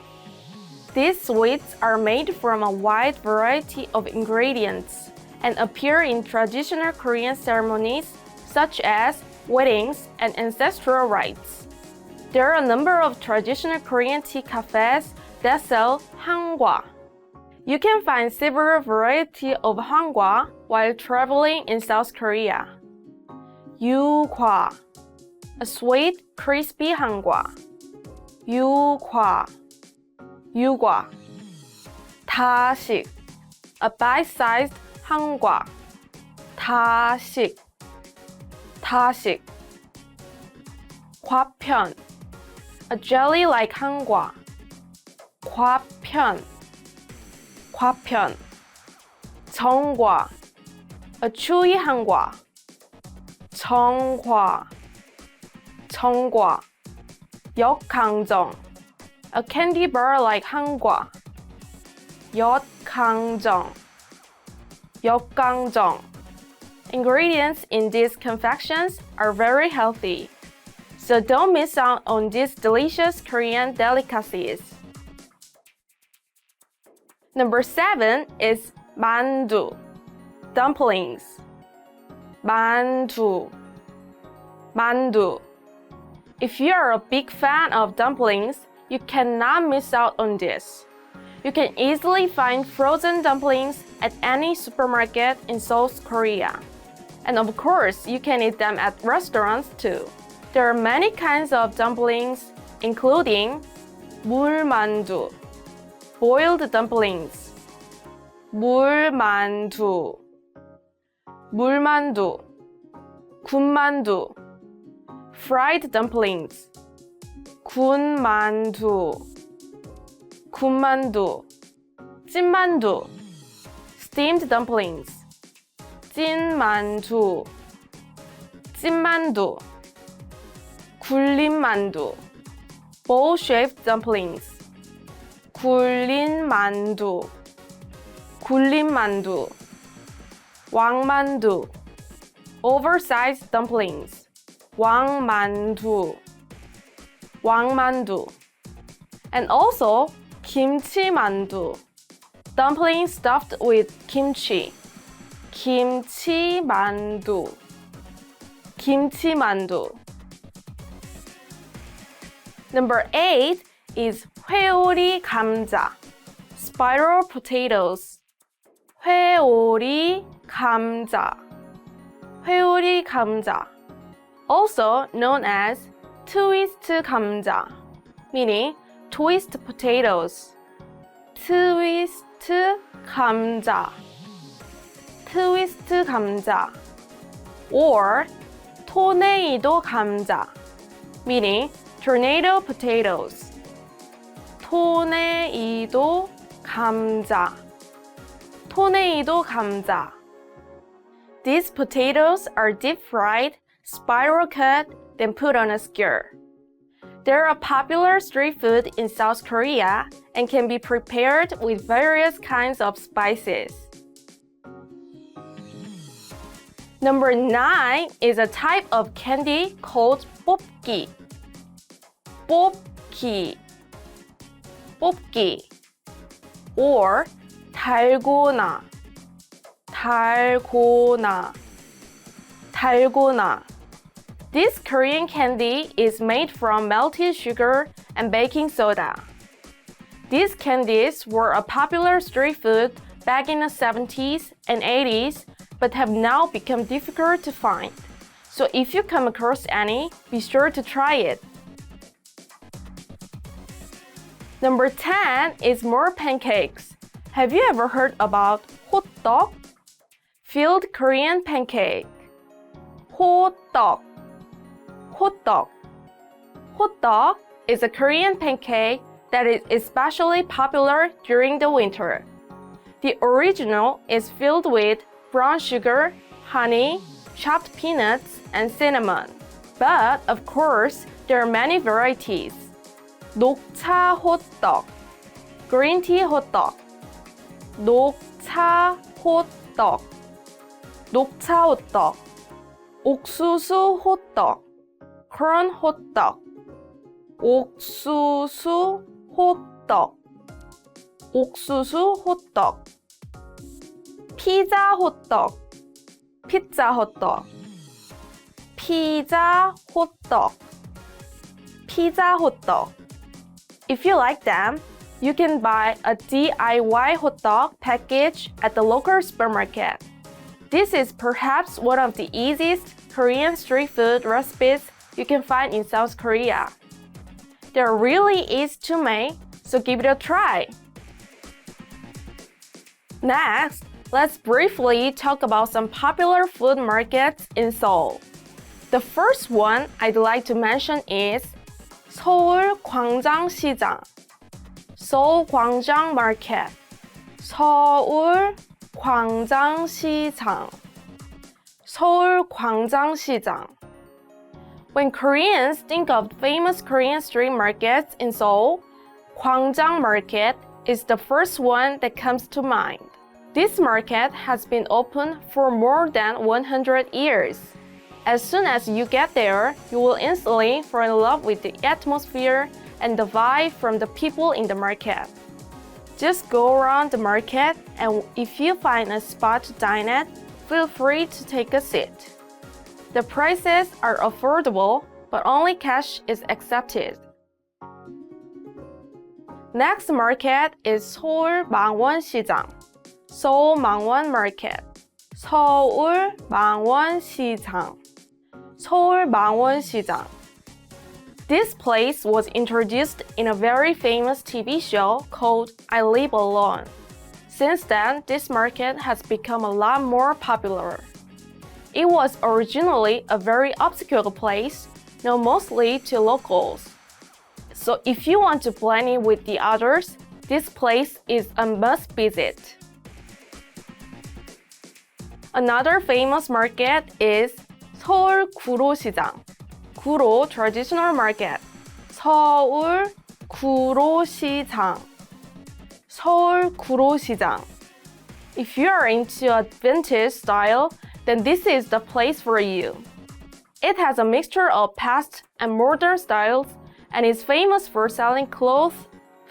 These sweets are made from a wide variety of ingredients and appear in traditional Korean ceremonies such as weddings and ancestral rites. There are a number of traditional Korean tea cafes that sell hangwa. You can find several varieties of hangwa while traveling in South Korea. Yukwa, a sweet, crispy hangwa. Yukwa. Yugwa. 다식, a bite-sized hangwa. 다식. 다식. 과편, a jelly-like hangwa. 과편. 과편. 정과, a chewy hangwa. 정과. 정과. 역강정, a candy bar-like hangwa. 역강정. 역강정. Ingredients in these confections are very healthy, so don't miss out on these delicious Korean delicacies. Number 7 is mandu, dumplings. mandu. mandu. If you are a big fan of dumplings, you cannot miss out on this. You can easily find frozen dumplings at any supermarket in South Korea. And of course, you can eat them at restaurants too. There are many kinds of dumplings, including 물만두, boiled dumplings, 물만두, 물만두, 군만두, fried dumplings, 군만두, 군만두, 찐만두, steamed dumplings, 찐만두, 찐만두, 굴림만두, bowl-shaped dumplings, 굴림만두, 굴림만두, 왕만두, oversized dumplings, 왕만두, 왕만두, and also 김치만두, dumplings stuffed with kimchi, 김치만두, 김치만두. Number 8 is 회오리 감자, spiral potatoes. 회오리 감자, 회오리 감자, also known as twist 감자, meaning twist potatoes. twist 감자, twist 감자, or 토네이도 감자, meaning tornado potatoes. 토네이도 감자, 토네이도 감자. These potatoes are deep-fried, spiral cut, then put on a skewer. They're a popular street food in South Korea and can be prepared with various kinds of spices. Number 9 is a type of candy called 뽑기. 뽑기, 뽑기, or 달고나, 달고나, 달고나. This Korean candy is made from melted sugar and baking soda. These candies were a popular street food back in the 70s and 80s, but have now become difficult to find. So if you come across any, be sure to try it. Number 10 is more pancakes, Have you ever heard about 호떡? Filled Korean pancake. 호떡. 호떡. 호떡 is a Korean pancake that is especially popular during the winter. The original is filled with brown sugar, honey, chopped peanuts, and cinnamon. But of course, there are many varieties. 녹차 호떡, green tea 호떡, 녹차 호떡, 녹차 호떡, 옥수수 호떡, corn 호떡, 옥수수 호떡, 옥수수 호떡, 피자 호떡, 피자 호떡, 피자 호떡, 피자 호떡. If you like them, you can buy a DIY hot dog package at the local supermarket. This is perhaps one of the easiest Korean street food recipes you can find in South Korea. They're really easy to make, so give it a try. Next, let's briefly talk about some popular food markets in Seoul. The first one I'd like to mention is 서울 광장시장, Seoul 광장 Market, 서울 광장시장, 서울 광장시장. When Koreans think of famous Korean street markets in Seoul, 광장 Market is the first one that comes to mind. This market has been open for more than 100 years. As soon as you get there, you will instantly fall in love with the atmosphere and the vibe from the people in the market. Just go around the market, and if you find a spot to dine at, feel free to take a seat. The prices are affordable, but only cash is accepted. Next market is 서울 망원시장, Seoul Mangwon Market, 서울 망원시장, 서울 망원시장. This place was introduced in a very famous TV show called I Live Alone. Since then, this market has become a lot more popular. It was originally a very obscure place, known mostly to locals. So if you want to blend in with the others, this place is a must visit. Another famous market is 서울 구로시장, 구로 Traditional Market, 서울 구로시장, 서울 구로시장. If you are into a vintage style, then this is the place for you. It has a mixture of past and modern styles and is famous for selling clothes,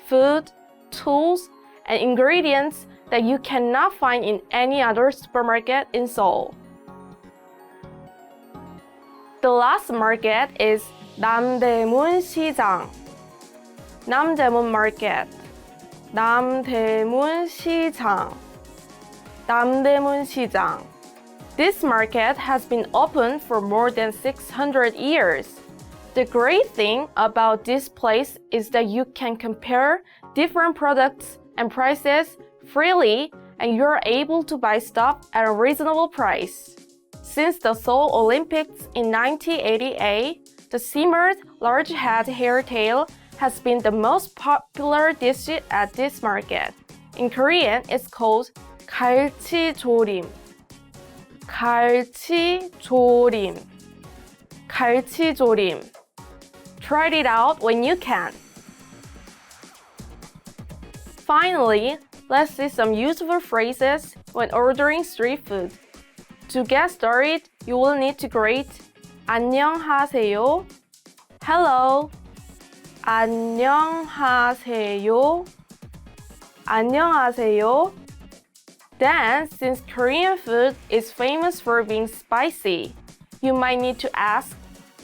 food, tools, and ingredients that you cannot find in any other supermarket in Seoul. The last market is 남대문 시장, 남대문 Market, 남대문 시장, 남대문 시장. This market has been open for more than 600 years. The great thing about this place is that you can compare different products and prices freely, and you're able to buy stuff at a reasonable price. Since the Seoul Olympics in 1988, the simmered large head hair tail has been the most popular dish at this market. In Korean, it's called 갈치조림. 갈치조림. 갈치조림. Try it out when you can. Finally, let's see some useful phrases when ordering street food. To get started, you will need to greet 안녕하세요, hello, 안녕하세요, 안녕하세요. Then, since Korean food is famous for being spicy, you might need to ask,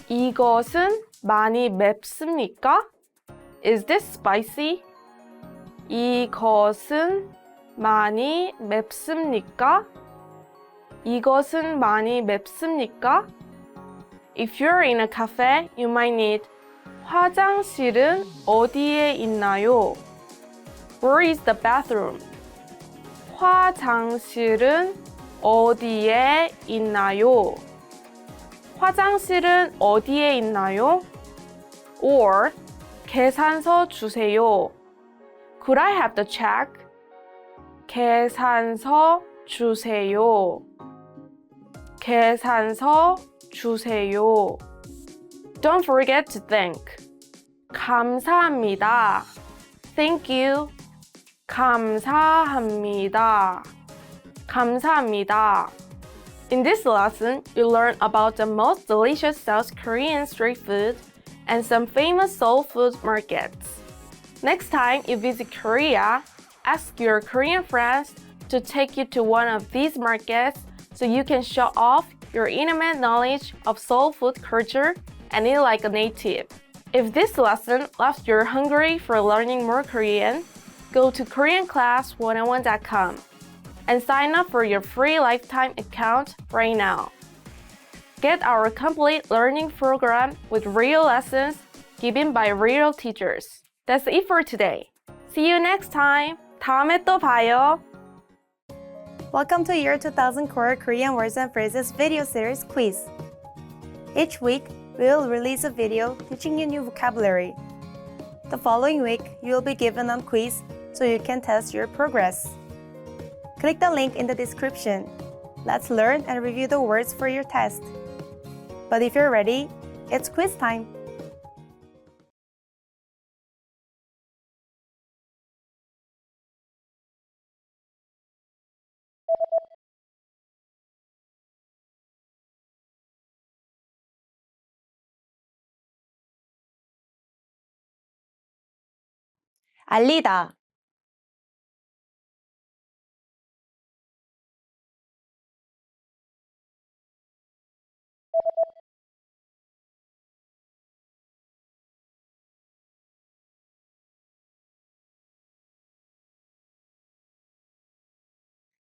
이것은 많이 맵습니까? Is this spicy? 이것은 많이 맵습니까? 이것은 많이 맵습니까? If you're in a cafe, you might need 화장실은 어디에 있나요? Where is the bathroom? 화장실은 어디에 있나요? 화장실은 어디에 있나요? Or 계산서 주세요. Could I have the check? 계산서 주세요. 계산서 주세요. Don't forget to thank. 감사합니다. Thank you. 감사합니다. 감사합니다. In this lesson, you learn about the most delicious South Korean street food and some famous soul food markets. Next time you visit Korea, ask your Korean friends to take you to one of these markets so you can show off your intimate knowledge of soul food culture and eat like a native. If this lesson left you hungry for learning more Korean, go to KoreanClass101.com and sign up for your free lifetime account right now. Get our complete learning program with real lessons given by real teachers. That's it for today. See you next time. 다음에 또 봐요. Welcome to Year 2000 Core Korean Words and Phrases video series quiz. Each week, we will release a video teaching you new vocabulary. The following week, you will be given a quiz so you can test your progress. Click the link in the description. Let's learn and review the words for your test. But if you're ready, it's quiz time! 알리다.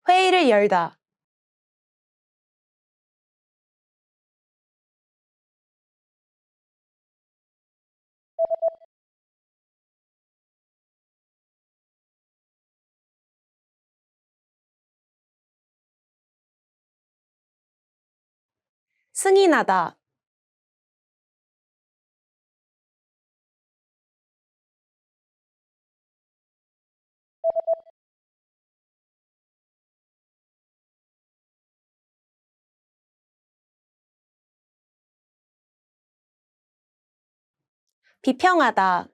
회의를 열다. 승인하다. 비평하다.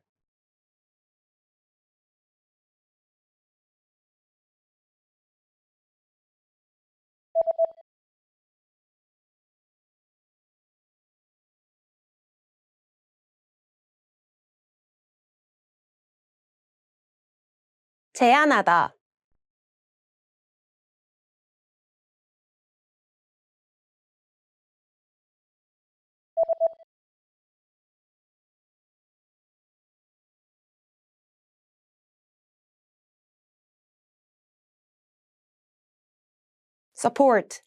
제안하다. support.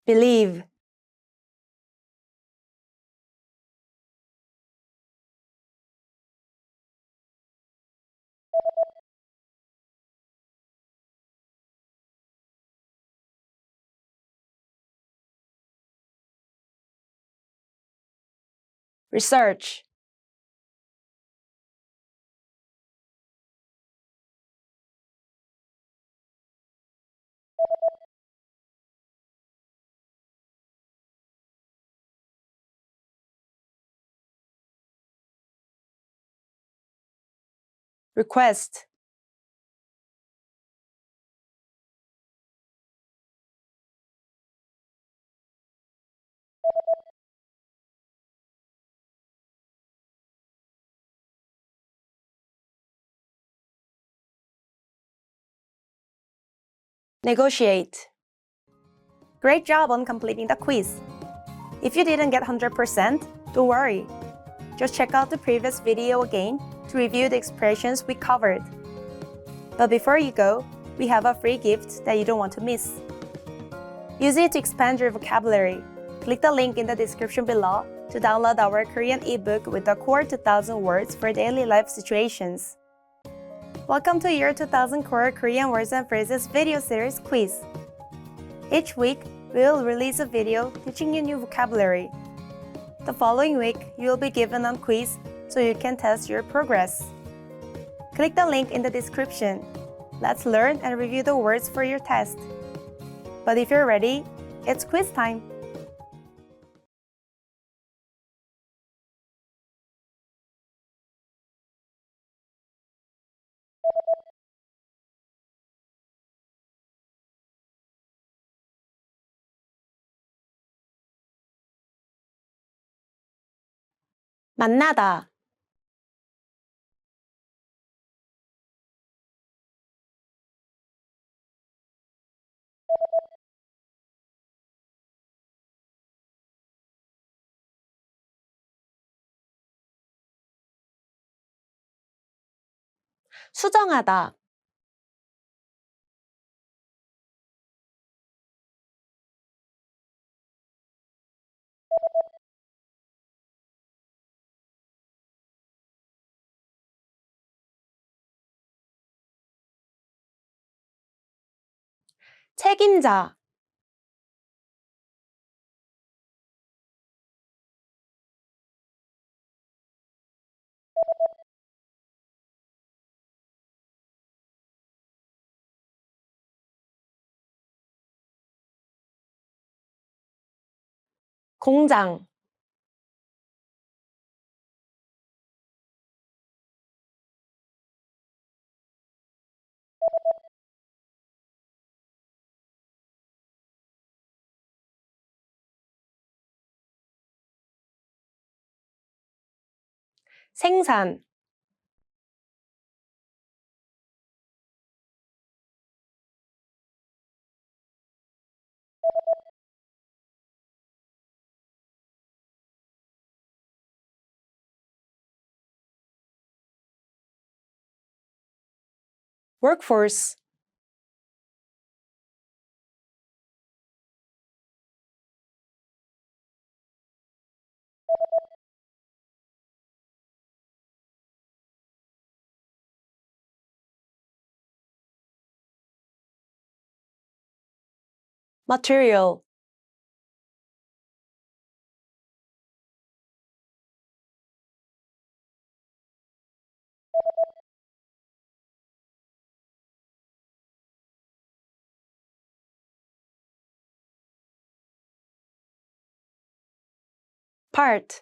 believe. research. request. negotiate. Great job on completing the quiz. If you didn't get 100%, don't worry. Just check out the previous video again to review the expressions we covered. But before you go, we have a free gift that you don't want to miss. Use it to expand your vocabulary. Click the link in the description below to download our Korean ebook with the core 2000 words for daily life situations. Welcome to Year 2000 Core Korean Words and Phrases video series quiz. Each week, we will release a video teaching you new vocabulary. The following week, you will be given a quiz so you can test your progress. Click the link in the description. Let's learn and review the words for your test. But if you're ready, it's quiz time! 만나다. 수정하다. 책임자. 공장. 생산. workforce. material. part.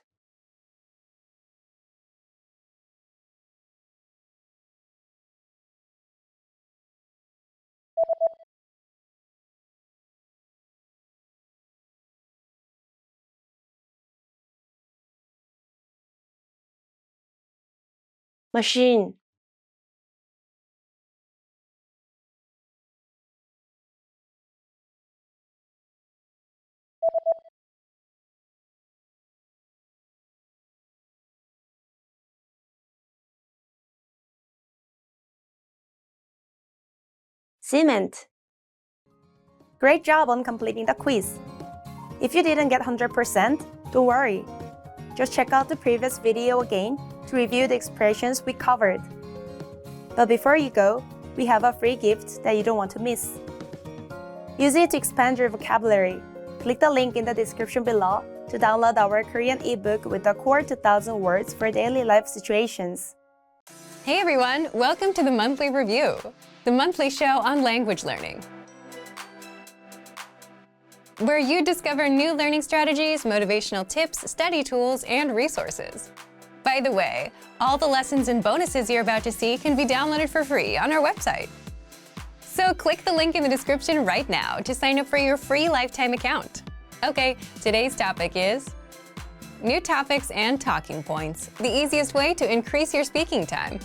machine. cement. Great job on completing the quiz. If you didn't get 100%, don't worry. Just check out the previous video again to review the expressions we covered. But before you go, we have a free gift that you don't want to miss. Use it to expand your vocabulary. Click the link in the description below to download our Korean ebook with the core 2000 words for daily life situations. Hey everyone, welcome to the Monthly Review, the monthly show on language learning, where you discover new learning strategies, motivational tips, study tools, and resources. By the way, all the lessons and bonuses you're about to see can be downloaded for free on our website. So click the link in the description right now to sign up for your free lifetime account. Okay, today's topic is new topics and talking points, the easiest way to increase your speaking time.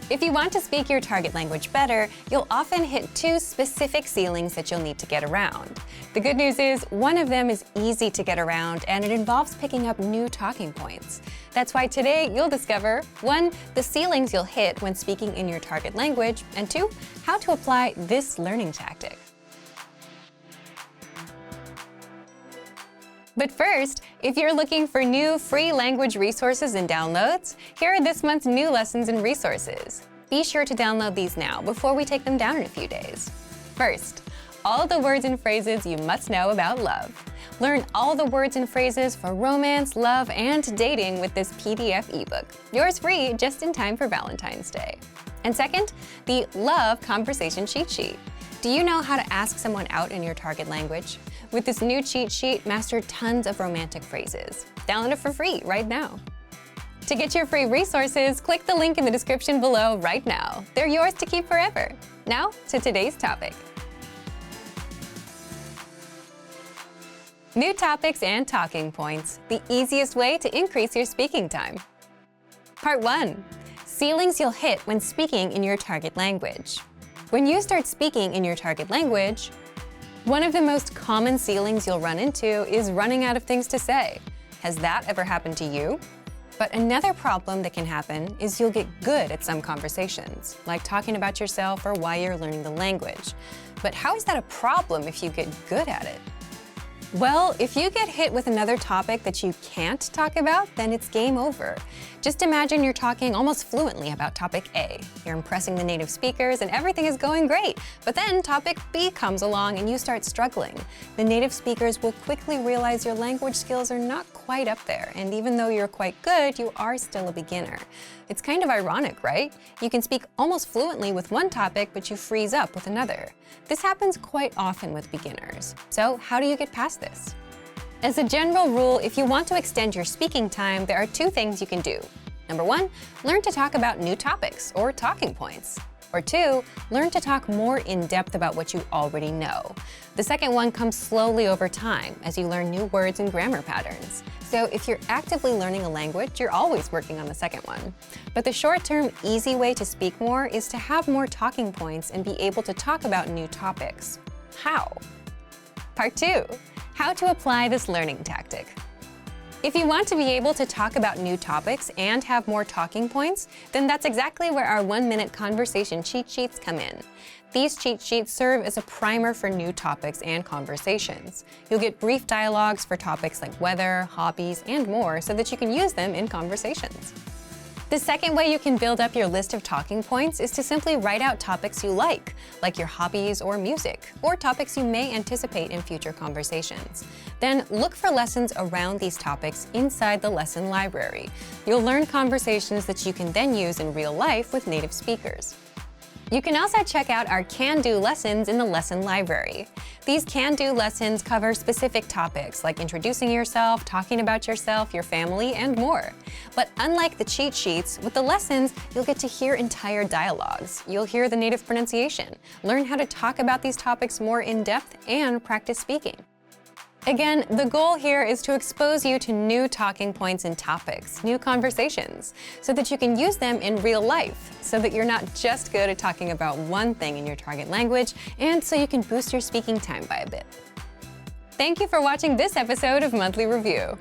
If you want to speak your target language better, you'll often hit two specific ceilings that you'll need to get around. The good news is, one of them is easy to get around, and it involves picking up new talking points. That's why today you'll discover 1. The ceilings you'll hit when speaking in your target language, and 2. How to apply this learning tactic. But first, if you're looking for new free language resources and downloads, here are this month's new lessons and resources. Be sure to download these now before we take them down in a few days. First, all the words and phrases you must know about love. Learn all the words and phrases for romance, love, and dating with this PDF ebook. Yours free just in time for Valentine's Day. And second, the Love Conversation Cheat Sheet. Do you know how to ask someone out in your target language? With this new cheat sheet, master tons of romantic phrases. Download it for free right now. To get your free resources, click the link in the description below right now. They're yours to keep forever. Now to today's topic. New topics and talking points, the easiest way to increase your speaking time. Part 1. Ceilings you'll hit when speaking in your target language. When you start speaking in your target language, one of the most common ceilings you'll run into is running out of things to say. Has that ever happened to you? But another problem that can happen is you'll get good at some conversations, like talking about yourself or why you're learning the language. But how is that a problem if you get good at it? Well, if you get hit with another topic that you can't talk about, then it's game over. Just imagine you're talking almost fluently about topic A. You're impressing the native speakers and everything is going great. But then topic B comes along and you start struggling. The native speakers will quickly realize your language skills are not quite up there, and even though you're quite good, you are still a beginner. It's kind of ironic, right? You can speak almost fluently with one topic, but you freeze up with another. This happens quite often with beginners. So how do you get past this? As a general rule, if you want to extend your speaking time, there are two things you can do. Number 1, learn to talk about new topics or talking points. Or 2, learn to talk more in depth about what you already know. The second one comes slowly over time as you learn new words and grammar patterns. So if you're actively learning a language, you're always working on the second one. But the short-term, easy way to speak more is to have more talking points and be able to talk about new topics. How? Part 2, how to apply this learning tactic. If you want to be able to talk about new topics and have more talking points, then that's exactly where our 1-minute conversation cheat sheets come in. These cheat sheets serve as a primer for new topics and conversations. You'll get brief dialogues for topics like weather, hobbies, and more so that you can use them in conversations. The second way you can build up your list of talking points is to simply write out topics you like your hobbies or music, or topics you may anticipate in future conversations. Then look for lessons around these topics inside the lesson library. You'll learn conversations that you can then use in real life with native speakers. You can also check out our can-do lessons in the lesson library. These can-do lessons cover specific topics like introducing yourself, talking about yourself, your family, and more. But unlike the cheat sheets, with the lessons, you'll get to hear entire dialogues. You'll hear the native pronunciation, learn how to talk about these topics more in depth, and practice speaking. Again, the goal here is to expose you to new talking points and topics, new conversations, so that you can use them in real life, so that you're not just good at talking about one thing in your target language, and so you can boost your speaking time by a bit. Thank you for watching this episode of Monthly Review.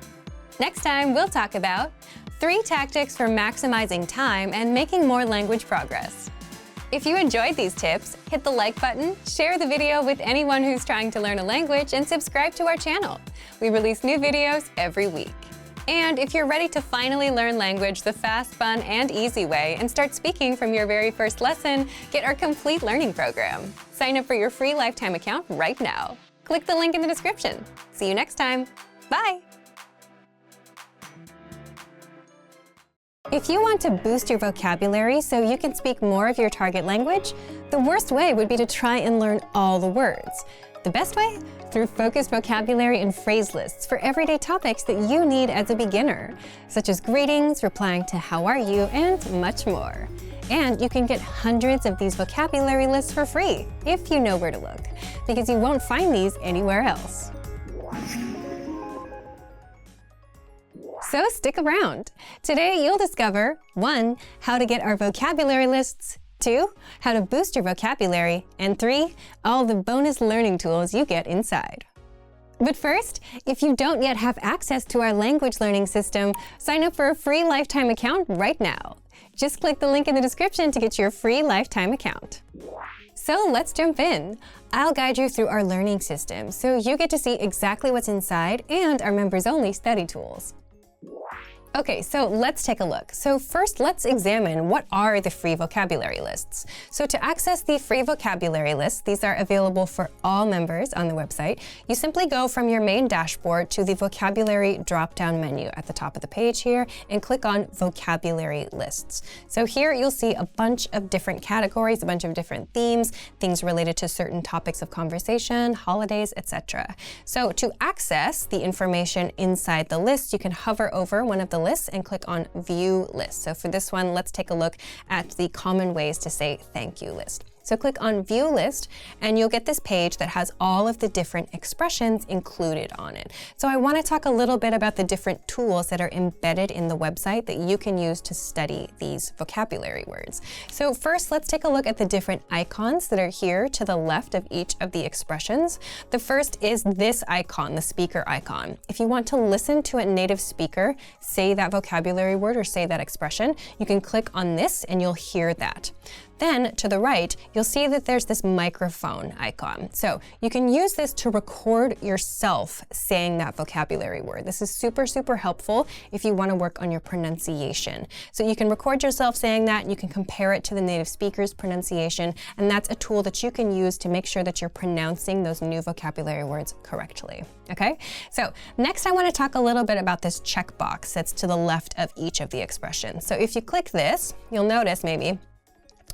Next time, we'll talk about 3 tactics for maximizing time and making more language progress. If you enjoyed these tips, hit the like button, share the video with anyone who's trying to learn a language, and subscribe to our channel. We release new videos every week. And if you're ready to finally learn language the fast, fun, and easy way and start speaking from your very first lesson, get our complete learning program. Sign up for your free lifetime account right now. Click the link in the description. See you next time. Bye! If you want to boost your vocabulary so you can speak more of your target language, the worst way would be to try and learn all the words. The best way? Through focused vocabulary and phrase lists for everyday topics that you need as a beginner, such as greetings, replying to how are you, and much more. And you can get hundreds of these vocabulary lists for free if you know where to look, because you won't find these anywhere else. So stick around. Today you'll discover 1. How to get our vocabulary lists, 2. How to boost your vocabulary, and 3. All the bonus learning tools you get inside. But first, if you don't yet have access to our language learning system, sign up for a free lifetime account right now. Just click the link in the description to get your free lifetime account. So let's jump in. I'll guide you through our learning system so you get to see exactly what's inside and our members-only study tools. Okay, so let's take a look. So first, let's examine what are the free vocabulary lists. So to access the free vocabulary lists, these are available for all members on the website. You simply go from your main dashboard to the vocabulary drop-down menu at the top of the page here and click on vocabulary lists. So here you'll see a bunch of different categories, a bunch of different themes, things related to certain topics of conversation, holidays, etc. So to access the information inside the list, you can hover over one of the lists and click on View List. So for this one, let's take a look at the common ways to say thank you list. So click on View List and you'll get this page that has all of the different expressions included on it. So I want to talk a little bit about the different tools that are embedded in the website that you can use to study these vocabulary words. So first, let's take a look at the different icons that are here to the left of each of the expressions. The first is this icon, the speaker icon. If you want to listen to a native speaker say that vocabulary word or say that expression, you can click on this and you'll hear that. Then to the right, you'll see that there's this microphone icon. So you can use this to record yourself saying that vocabulary word. This is super, super helpful if you want to work on your pronunciation. So you can record yourself saying that and you can compare it to the native speaker's pronunciation. And that's a tool that you can use to make sure that you're pronouncing those new vocabulary words correctly. Okay? So next I want to talk a little bit about this checkbox that's to the left of each of the expressions. So if you click this, you'll notice maybe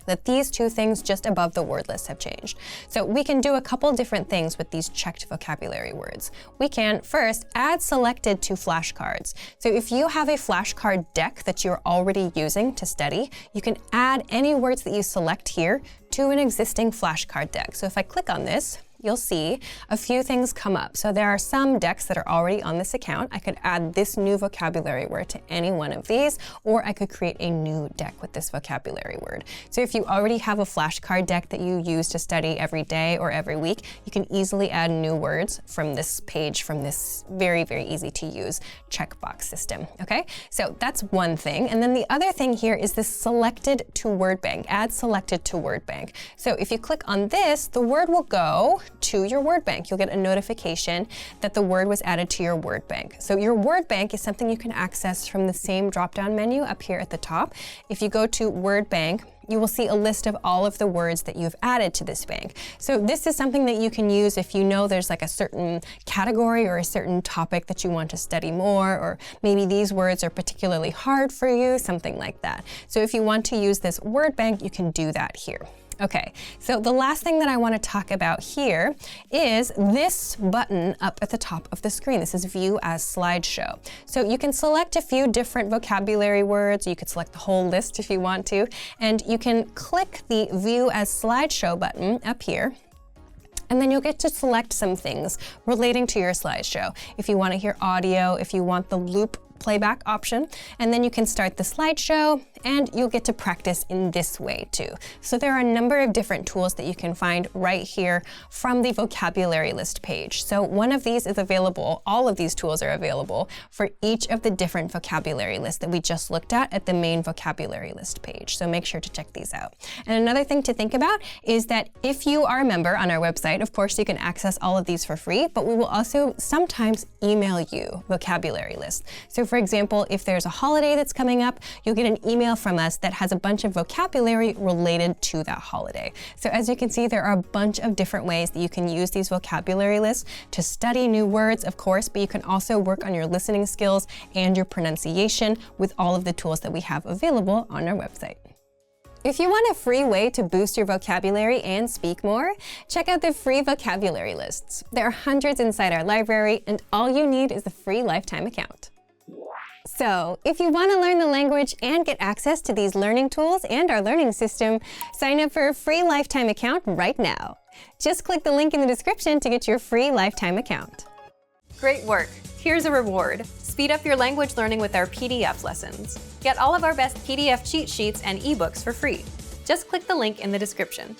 that these two things just above the word list have changed. So we can do a couple different things with these checked vocabulary words. We can first add selected to flashcards. So if you have a flashcard deck that you're already using to study, you can add any words that you select here to an existing flashcard deck. So if I click on this, you'll see a few things come up. So there are some decks that are already on this account. I could add this new vocabulary word to any one of these, or I could create a new deck with this vocabulary word. So if you already have a flashcard deck that you use to study every day or every week, you can easily add new words from this page, from this very, very easy to use checkbox system, okay? So that's one thing. And then the other thing here is this selected to word bank, add selected to word bank. So if you click on this, the word will go to your word bank. You'll get a notification that the word was added to your word bank. So your word bank is something you can access from the same drop-down menu up here at the top. If you go to word bank, you will see a list of all of the words that you've added to this bank. So this is something that you can use if you know there's like a certain category or a certain topic that you want to study more, or maybe these words are particularly hard for you, something like that. So if you want to use this word bank, you can do that here. Okay, so the last thing that I want to talk about here is this button up at the top of the screen. This is View as Slideshow. So you can select a few different vocabulary words. You could select the whole list if you want to, and you can click the View as Slideshow button up here. And then you'll get to select some things relating to your slideshow. If you want to hear audio, if you want the loop playback option, and then you can start the slideshow and you'll get to practice in this way too. So there are a number of different tools that you can find right here from the vocabulary list page. So one of these is available, all of these tools are available for each of the different vocabulary lists that we just looked at the main vocabulary list page. So make sure to check these out. And another thing to think about is that if you are a member on our website, of course you can access all of these for free, but we will also sometimes email you vocabulary lists. So for example, if there's a holiday that's coming up, you'll get an email from us that has a bunch of vocabulary related to that holiday. So as you can see, there are a bunch of different ways that you can use these vocabulary lists to study new words, of course, but you can also work on your listening skills and your pronunciation with all of the tools that we have available on our website. If you want a free way to boost your vocabulary and speak more, check out the free vocabulary lists. There are hundreds inside our library, and all you need is a free lifetime account. So, if you want to learn the language and get access to these learning tools and our learning system, sign up for a free lifetime account right now. Just click the link in the description to get your free lifetime account. Great work. Here's a reward. Speed up your language learning with our PDF lessons. Get all of our best PDF cheat sheets and ebooks for free. Just click the link in the description.